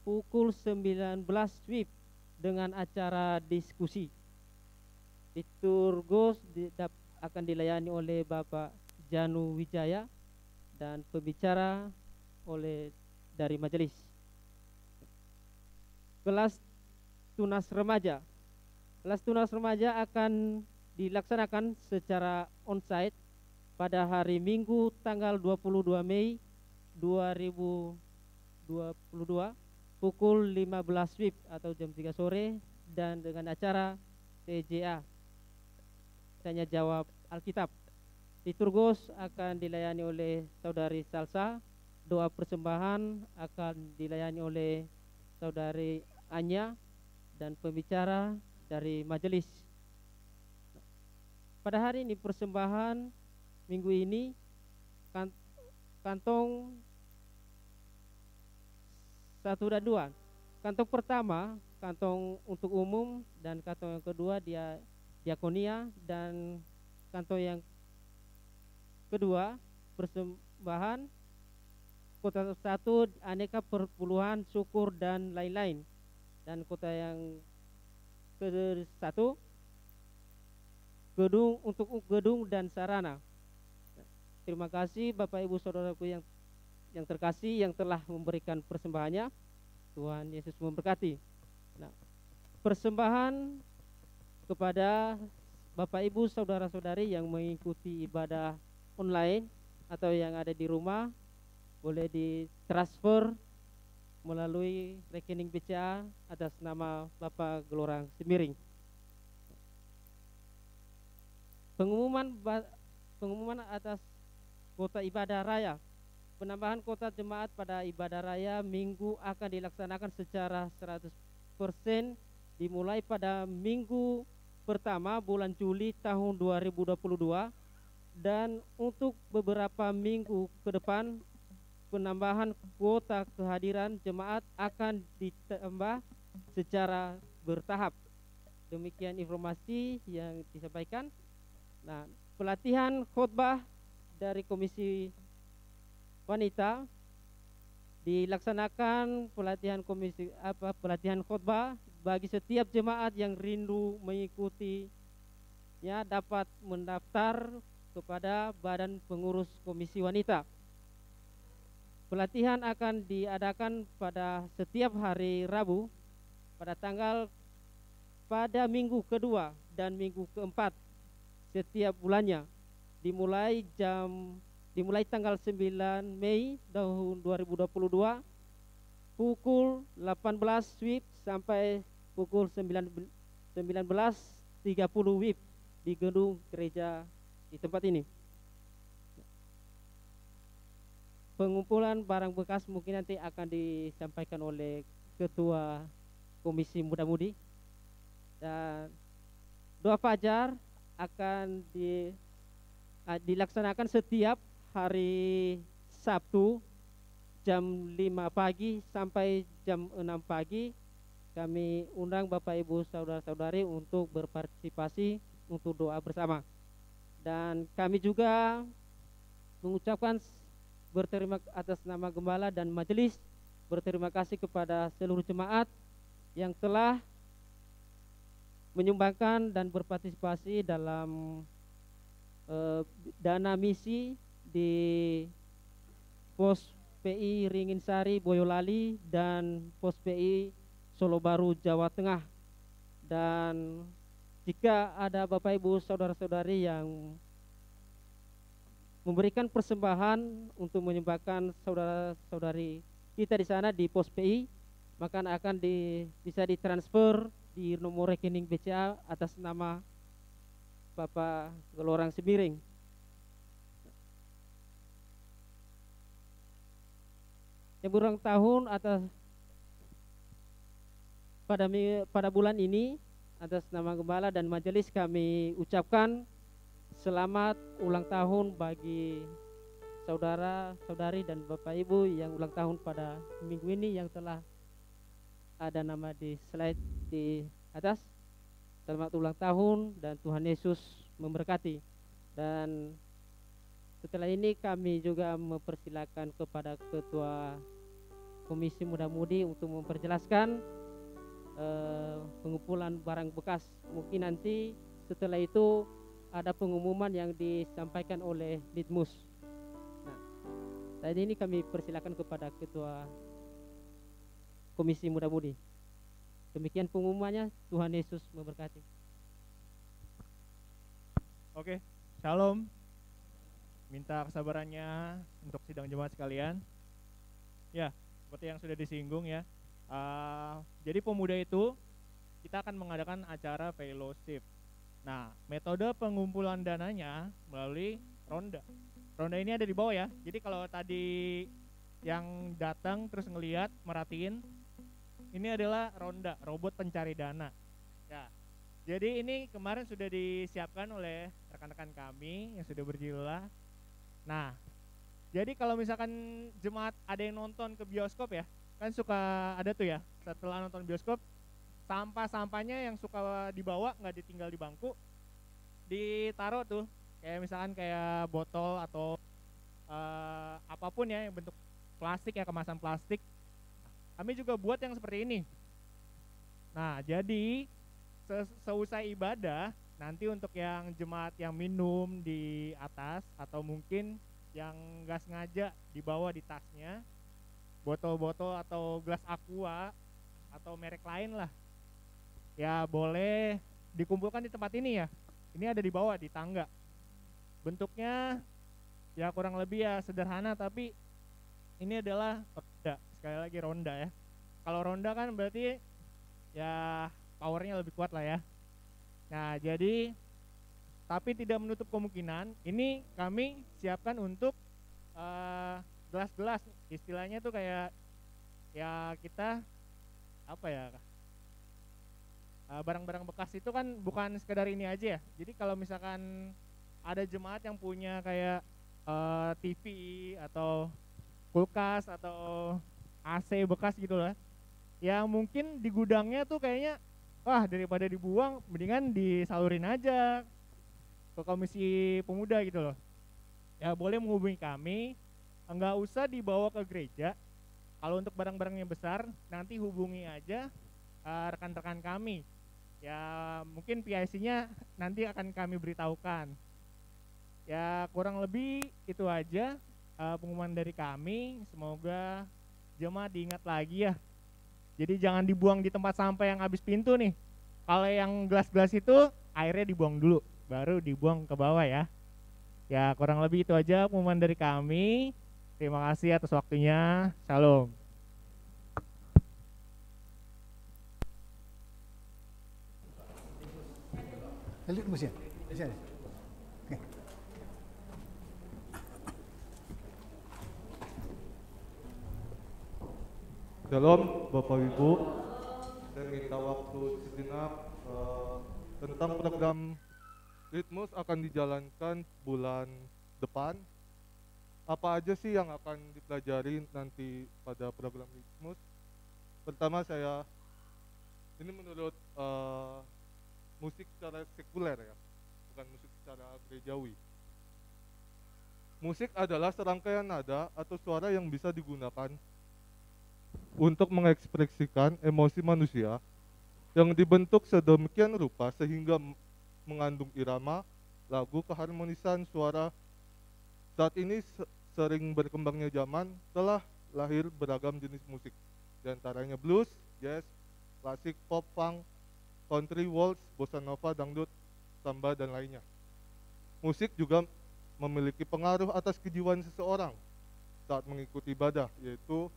pukul 19 WIB dengan acara diskusi. Liturgus akan dilayani oleh Bapak Janu Wijaya dan pembicara oleh dari majelis. Kelas tunas remaja. Kelas tunas remaja akan dilaksanakan secara onsite pada hari Minggu tanggal 22 Mei 2022 pukul 15 WIB atau jam 3 sore dan dengan acara TJA, tanya jawab Alkitab. Liturgus akan dilayani oleh Saudari Salsa. Doa persembahan akan dilayani oleh Saudari Anya dan pembicara dari majelis. Pada hari ini persembahan minggu ini kantong 1 dan 2. Kantong pertama kantong untuk umum dan kantong yang kedua dia diakonia, dan kantong yang kedua persembahan kota 1 aneka perpuluhan syukur dan lain-lain, dan kota yang ke-1 gedung untuk gedung dan sarana. Terima kasih Bapak Ibu Saudaraku yang terkasih yang telah memberikan persembahannya. Tuhan Yesus memberkati. Nah, persembahan kepada Bapak Ibu Saudara-saudari yang mengikuti ibadah online atau yang ada di rumah boleh ditransfer melalui rekening BCA atas nama Bapak Gelorang Semiring. Pengumuman atas kota ibadah raya. Penambahan kota jemaat pada ibadah raya minggu akan dilaksanakan secara 100% dimulai pada minggu pertama bulan Juli tahun 2022, dan untuk beberapa minggu ke depan penambahan kuota kehadiran jemaat akan ditambah secara bertahap. Demikian informasi yang disampaikan. Nah, pelatihan khotbah dari Komisi Wanita dilaksanakan pelatihan khotbah bagi setiap jemaat yang rindu mengikutinya dapat mendaftar kepada Badan Pengurus Komisi Wanita. Pelatihan akan diadakan pada setiap hari Rabu pada minggu kedua dan minggu keempat setiap bulannya, dimulai tanggal 9 Mei tahun 2022 pukul 18 WIB sampai pukul 19.30 WIB di gedung gereja di tempat ini. Pengumpulan barang bekas mungkin nanti akan disampaikan oleh Ketua Komisi Muda-Mudi, dan doa fajar akan dilaksanakan setiap hari Sabtu jam 5 pagi sampai jam 6 pagi. Kami undang Bapak Ibu Saudara-saudari untuk berpartisipasi untuk doa bersama. Dan kami juga mengucapkan berterima atas nama Gembala dan Majelis, berterima kasih kepada seluruh jemaat yang telah menyumbangkan dan berpartisipasi dalam dana misi di Pos PI Ringinsari Boyolali dan Pos PI Solo Baru Jawa Tengah. Dan jika ada Bapak Ibu Saudara-saudari yang memberikan persembahan untuk menyumbangkan saudara-saudari kita di sana di Pos PI, maka akan bisa ditransfer di nomor rekening BCA atas nama Bapak Gelorang Semiring. Yang berulang tahun atas pada bulan ini, atas nama Gembala dan majelis kami ucapkan selamat ulang tahun bagi saudara-saudari dan Bapak Ibu yang ulang tahun pada minggu ini yang telah ada nama di slide di atas. Selamat ulang tahun dan Tuhan Yesus memberkati. Dan setelah ini kami juga mempersilakan kepada Ketua Komisi Muda-Mudi untuk memperjelaskan pengumpulan barang bekas. Mungkin nanti setelah itu ada pengumuman yang disampaikan oleh Litmus. Nah, saat ini kami persilakan kepada Ketua Komisi Muda-Mudi. Demikian pengumumannya. Tuhan Yesus memberkati. Oke, shalom. Minta kesabarannya untuk sidang jemaat sekalian. Ya, seperti yang sudah disinggung ya. Jadi pemuda itu kita akan mengadakan acara fellowship. Nah, metode pengumpulan dananya melalui ronda. Ronda ini ada di bawah ya. Jadi kalau tadi yang datang terus ngelihat, merhatiin, ini adalah ronda, robot pencari dana. Ya. Jadi ini kemarin sudah disiapkan oleh rekan-rekan kami yang sudah berjillah. Nah, jadi kalau misalkan jemaat ada yang nonton ke bioskop ya, kan suka ada tuh ya, setelah nonton bioskop sampah-sampahnya yang suka dibawa nggak ditinggal di bangku, ditaruh tuh kayak misalkan kayak botol atau apapun ya yang bentuk plastik ya, kemasan plastik. Kami juga buat yang seperti ini. Nah, jadi seusai ibadah nanti untuk yang jemaat yang minum di atas atau mungkin yang nggak sengaja dibawa di tasnya, botol-botol atau gelas aqua atau merek lain lah, ya boleh dikumpulkan di tempat ini ya. Ini ada di bawah di tangga. Bentuknya ya kurang lebih ya sederhana, tapi ini adalah ronda. Sekali lagi ronda ya. Kalau ronda kan berarti ya powernya lebih kuat lah ya. Nah, jadi tapi tidak menutup kemungkinan ini kami siapkan untuk gelas-gelas, istilahnya tuh kayak ya kita apa ya, barang-barang bekas itu kan bukan sekedar ini aja ya. Jadi kalau misalkan ada jemaat yang punya kayak TV atau kulkas atau AC bekas gitu lah, ya mungkin di gudangnya tuh kayaknya wah daripada dibuang mendingan disalurin aja ke Komisi Pemuda gitu loh. Ya boleh menghubungi kami, enggak usah dibawa ke gereja. Kalau untuk barang-barangnya besar nanti hubungi aja rekan-rekan kami. Ya mungkin PIC-nya nanti akan kami beritahukan. Ya kurang lebih itu aja pengumuman dari kami. Semoga jemaat diingat lagi ya. Jadi jangan dibuang di tempat sampah yang habis pintu nih. Kalau yang gelas-gelas itu airnya dibuang dulu, baru dibuang ke bawah ya. Ya kurang lebih itu aja pengumuman dari kami. Terima kasih atas waktunya. Shalom. Lihat musim. Di sini. Oke. Shalom Bapak Ibu. Saya minta waktu sejenak tentang program Litmus akan dijalankan bulan depan. Apa aja sih yang akan dipelajari nanti pada program Litmus? Pertama ini menurut musik secara sekuler ya, bukan musik secara gerejawi. Musik adalah serangkaian nada atau suara yang bisa digunakan untuk mengekspresikan emosi manusia yang dibentuk sedemikian rupa sehingga mengandung irama, lagu, keharmonisan suara. Saat ini sering berkembangnya zaman telah lahir beragam jenis musik, diantaranya blues, jazz, klasik, pop, funk, country, waltz, bossa nova, dangdut, samba, dan lainnya. Musik juga memiliki pengaruh atas kejiwaan seseorang saat mengikuti ibadah, yaitu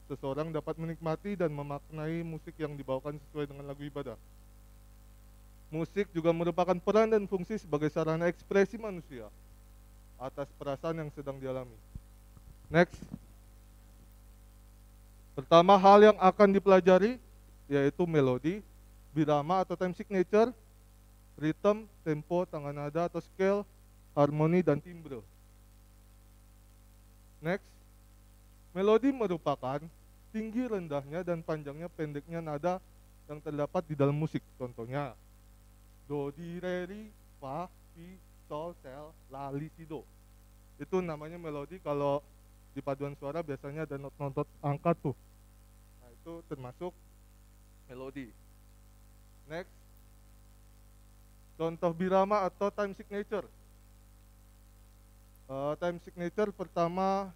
seseorang dapat menikmati dan memaknai musik yang dibawakan sesuai dengan lagu ibadah. Musik juga merupakan peran dan fungsi sebagai sarana ekspresi manusia atas perasaan yang sedang dialami. Next. Pertama hal yang akan dipelajari yaitu melodi, birama atau time signature, rhythm, tempo, tangga nada atau scale, harmoni dan timbre. Next. Melodi merupakan tinggi rendahnya dan panjangnya pendeknya nada yang terdapat di dalam musik. Contohnya do, di, re, ri, fa, fi, sol, sel, la, li, si, do. Itu namanya melodi. Kalau di paduan suara biasanya ada not-not angka tuh. Nah, itu termasuk melodi. Next. Contoh birama atau time signature. Time signature pertama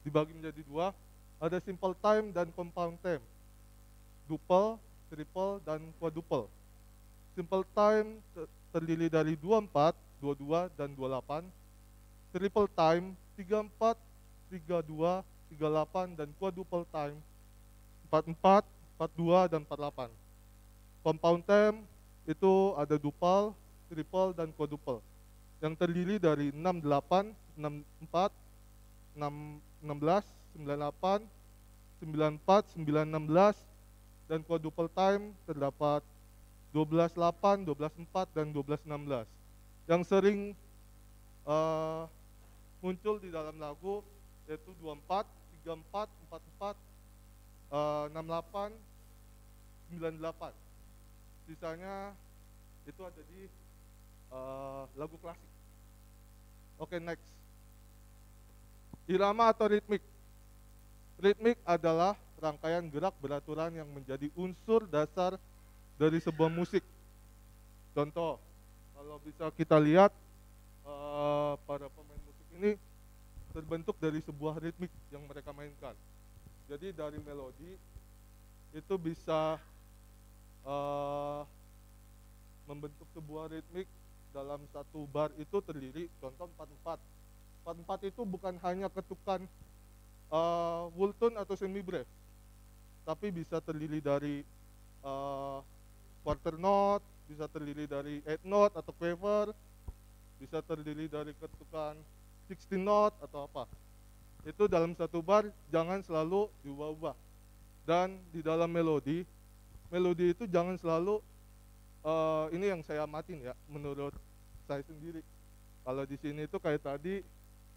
dibagi menjadi dua. Ada simple time dan compound time. Duple, triple, dan quadruple. Simple time terdiri dari 24, 22, dan 28. Triple time 34, 32, 38, dan quadruple time 44, 42, dan 48. Compound time itu ada duple, triple, dan quadruple yang terdiri dari 68, 64, 16, 98, 94, 916, dan quadruple time terdapat 12-8, 12-4, dan 12-16. Yang sering muncul di dalam lagu yaitu 24, 34, 44, 68, 98. Sisanya itu ada di lagu klasik. Oke, next. Irama atau ritmik. Ritmik adalah rangkaian gerak beraturan yang menjadi unsur dasar dari sebuah musik. Contoh, kalau bisa kita lihat para pemain musik ini terbentuk dari sebuah ritmik yang mereka mainkan. Jadi dari melodi itu bisa membentuk sebuah ritmik dalam satu bar itu terdiri, contoh 44. 44 itu bukan hanya ketukan wultun atau semi-breve, tapi bisa terdiri dari quarter note, bisa terdiri dari 8 note atau quaver, bisa terdiri dari ketukan 16 note atau apa. Itu dalam satu bar jangan selalu diubah-ubah. Dan di dalam melodi itu jangan selalu ini yang saya amatin ya, menurut saya sendiri. Kalau di sini itu kayak tadi,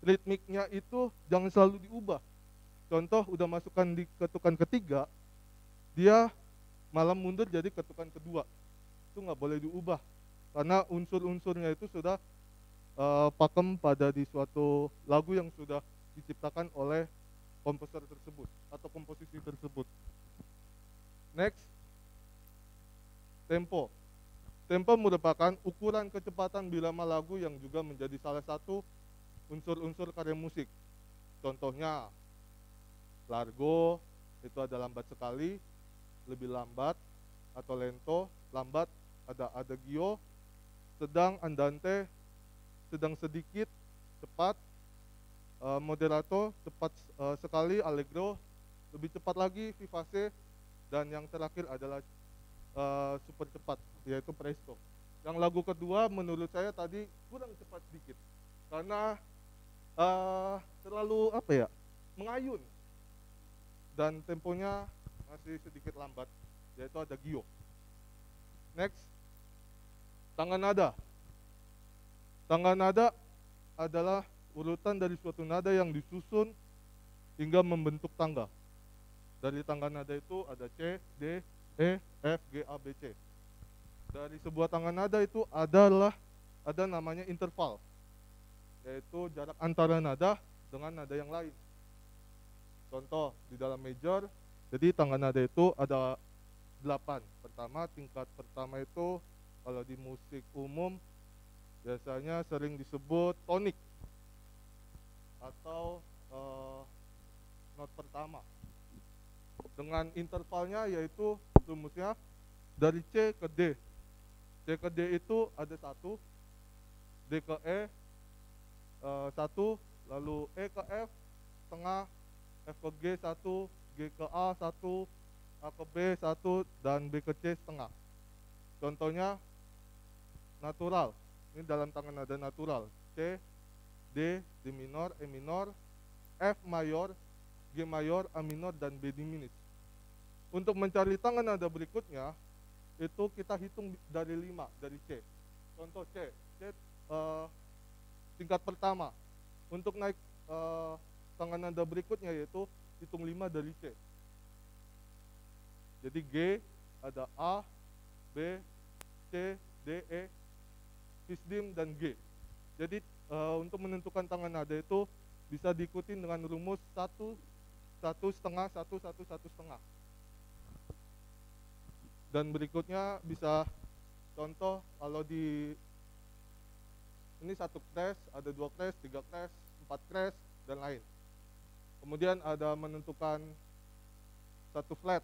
ritmiknya itu jangan selalu diubah. Contoh udah masukkan di ketukan ketiga, dia malah mundur jadi ketukan kedua. Itu nggak boleh diubah, karena unsur-unsurnya itu sudah pakem pada di suatu lagu yang sudah diciptakan oleh komposer tersebut atau komposisi tersebut. Next, tempo. Tempo merupakan ukuran kecepatan birama lagu yang juga menjadi salah satu unsur-unsur karya musik. Contohnya, largo itu ada lambat sekali, lebih lambat atau lento. Lambat ada adagio, sedang andante, sedang sedikit, cepat, moderato, cepat sekali, allegro, lebih cepat lagi, vivace, dan yang terakhir adalah super cepat, yaitu presto. Yang lagu kedua menurut saya tadi kurang cepat sedikit, karena terlalu mengayun, dan temponya masih sedikit lambat, yaitu ada gio. Next, tangga nada. Tangga nada adalah urutan dari suatu nada yang disusun hingga membentuk tangga. Dari tangga nada itu ada C, D, E, F, G, A, B, C. Dari sebuah tangga nada itu ada namanya interval, yaitu jarak antara nada dengan nada yang lain. Contoh, di dalam major, jadi tangga nada itu ada 8. Tingkat pertama itu kalau di musik umum biasanya sering disebut tonik atau not pertama. Dengan intervalnya yaitu rumusnya dari C ke D. C ke D itu ada 1, D ke E 1, lalu E ke F setengah, F ke G 1, G ke A 1, A ke B 1, dan B ke C setengah. Contohnya natural. Ini dalam tangan nada natural. C, D, D minor, E minor, F mayor, G mayor, A minor, dan B diminis. Untuk mencari tangan nada berikutnya, itu kita hitung dari 5, dari C. Contoh C tingkat pertama. Untuk naik tangan nada berikutnya yaitu hitung 5 dari C. Jadi G, ada A, B, C, D, E, fis dim, dan G. Jadi untuk menentukan tangan nada itu bisa diikuti dengan rumus 1, 1 setengah, 1, 1, 1 setengah. Dan berikutnya bisa contoh kalau di ini 1 crash, ada 2 crash, 3 crash, 4 crash, dan lain. Kemudian ada menentukan 1 flat.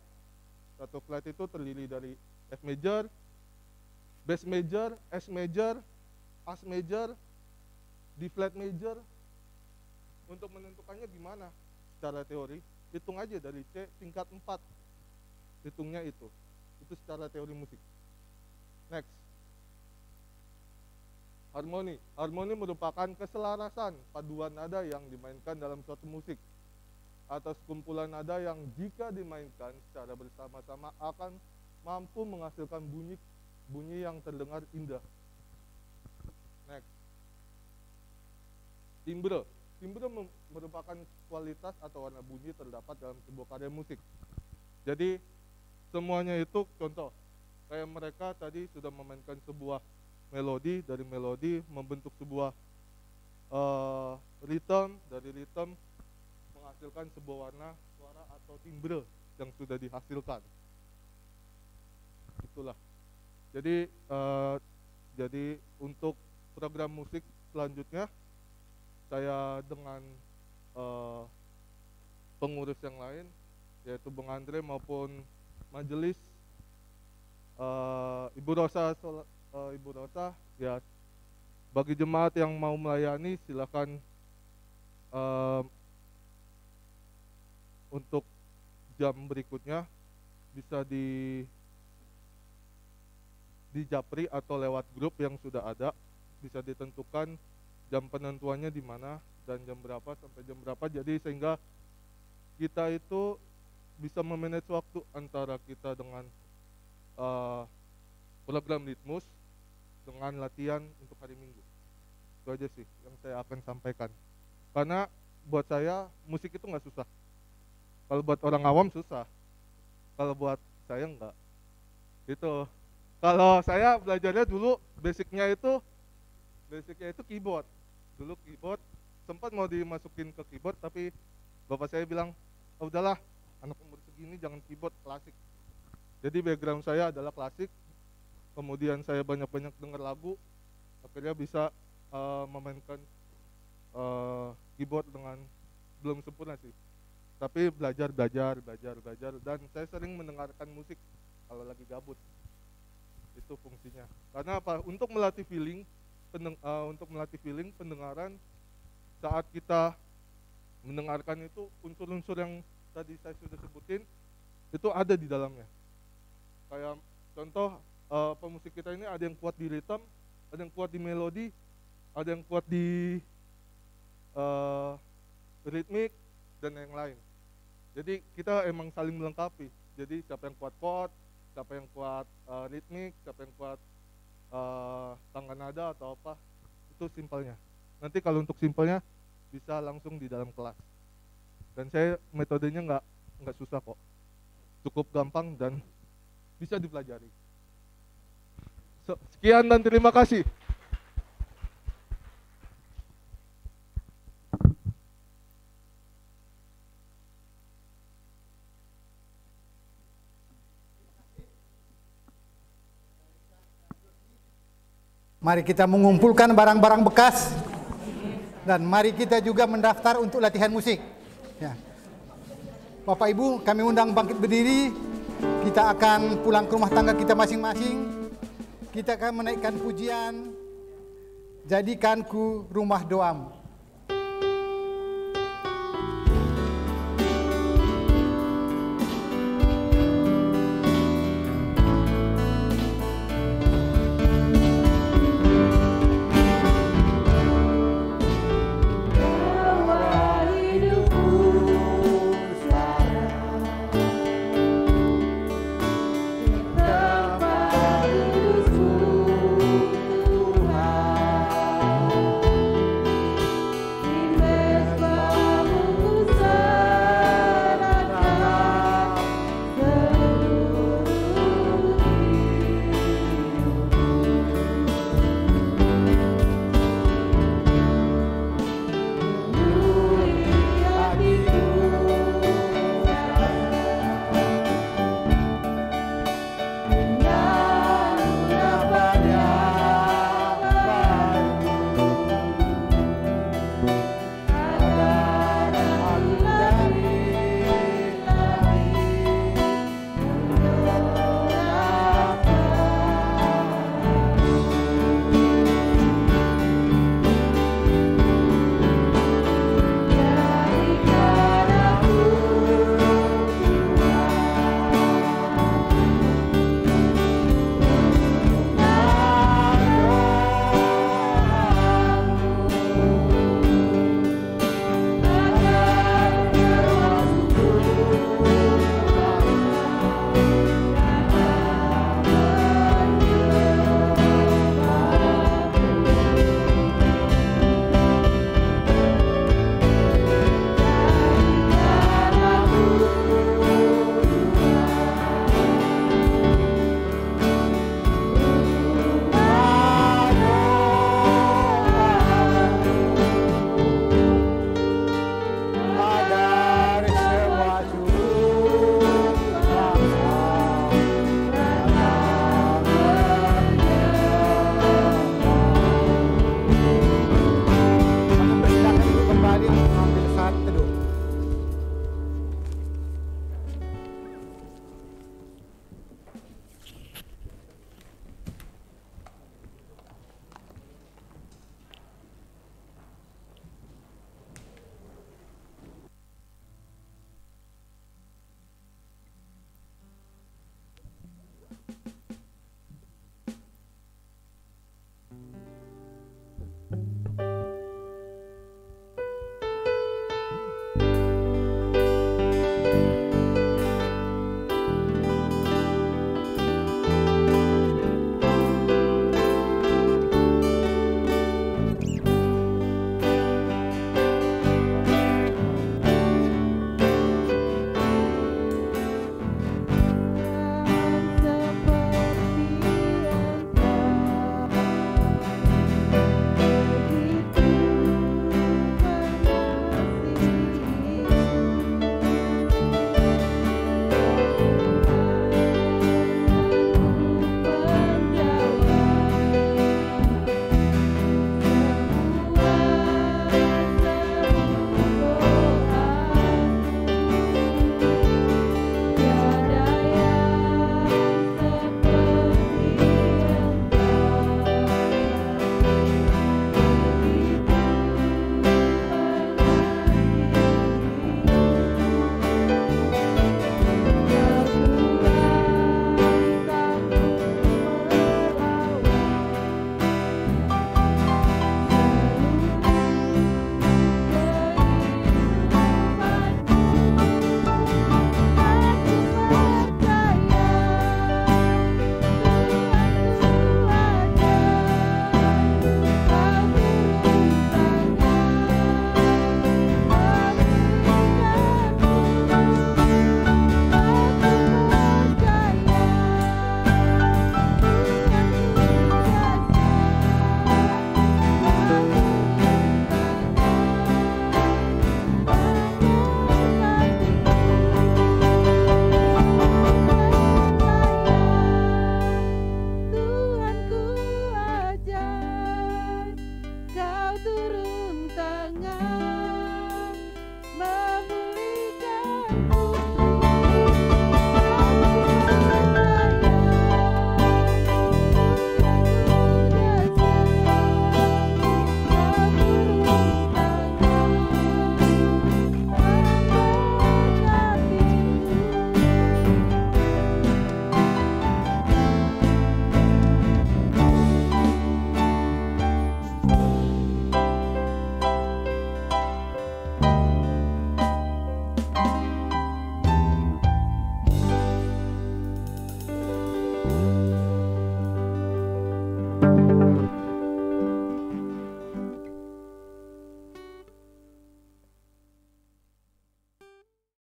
1 flat itu terdiri dari F major, bass major, S major, As major, D flat major. Untuk menentukannya gimana? Secara teori, hitung aja dari C tingkat 4. Hitungnya itu secara teori musik. Next, harmoni. Harmoni merupakan keselarasan paduan nada yang dimainkan dalam suatu musik atau sekumpulan nada yang jika dimainkan secara bersama-sama akan mampu menghasilkan bunyi yang terdengar indah. Next, timbre. Timbre merupakan kualitas atau warna bunyi terdapat dalam sebuah karya musik. Jadi semuanya itu contoh, kayak mereka tadi sudah memainkan sebuah melodi, dari melodi membentuk sebuah rhythm, dari rhythm menghasilkan sebuah warna, suara atau timbre yang sudah dihasilkan. Itulah. Jadi untuk program musik selanjutnya saya dengan pengurus yang lain, yaitu Bung Andre maupun majelis, Ibu Rosa, ya bagi jemaat yang mau melayani silakan untuk jam berikutnya bisa di japri atau lewat grup yang sudah ada, bisa ditentukan jam penentuannya di mana dan jam berapa sampai jam berapa, jadi sehingga kita itu bisa memanage waktu antara kita dengan program ritmus dengan latihan untuk hari Minggu. Itu aja sih yang saya akan sampaikan. Karena buat saya musik itu nggak susah. Kalau buat orang awam susah. Kalau buat saya enggak. Gitu. Kalau saya belajarnya dulu basicnya itu keyboard. Dulu keyboard sempat mau dimasukin ke keyboard, tapi bapak saya bilang, oh, udahlah, anak umur segini jangan keyboard, klasik. Jadi background saya adalah klasik. Kemudian saya banyak-banyak dengar lagu, akhirnya bisa memainkan keyboard dengan belum sempurna sih. Tapi belajar, dan saya sering mendengarkan musik kalau lagi gabut. Itu fungsinya. Karena apa? Untuk melatih feeling, pendengaran saat kita mendengarkan itu unsur-unsur yang tadi saya sudah sebutin itu ada di dalamnya. Kayak contoh pemusik kita ini ada yang kuat di ritme, ada yang kuat di melodi, ada yang kuat di ritmik dan yang lain. Jadi kita emang saling melengkapi. Jadi siapa yang kuat chord, siapa yang kuat ritmik, siapa yang kuat tangga nada atau apa, itu simpelnya. Nanti kalau untuk simpelnya bisa langsung di dalam kelas. Dan saya metodenya nggak susah kok, cukup gampang dan bisa dipelajari. Sekian dan terima kasih. Mari kita mengumpulkan barang-barang bekas dan mari kita juga mendaftar untuk latihan musik. Ya. Bapak Ibu, kami undang bangkit berdiri. Kita akan pulang ke rumah tangga kita masing-masing. Kita akan menaikkan pujian, Jadikanku Rumah Doamu.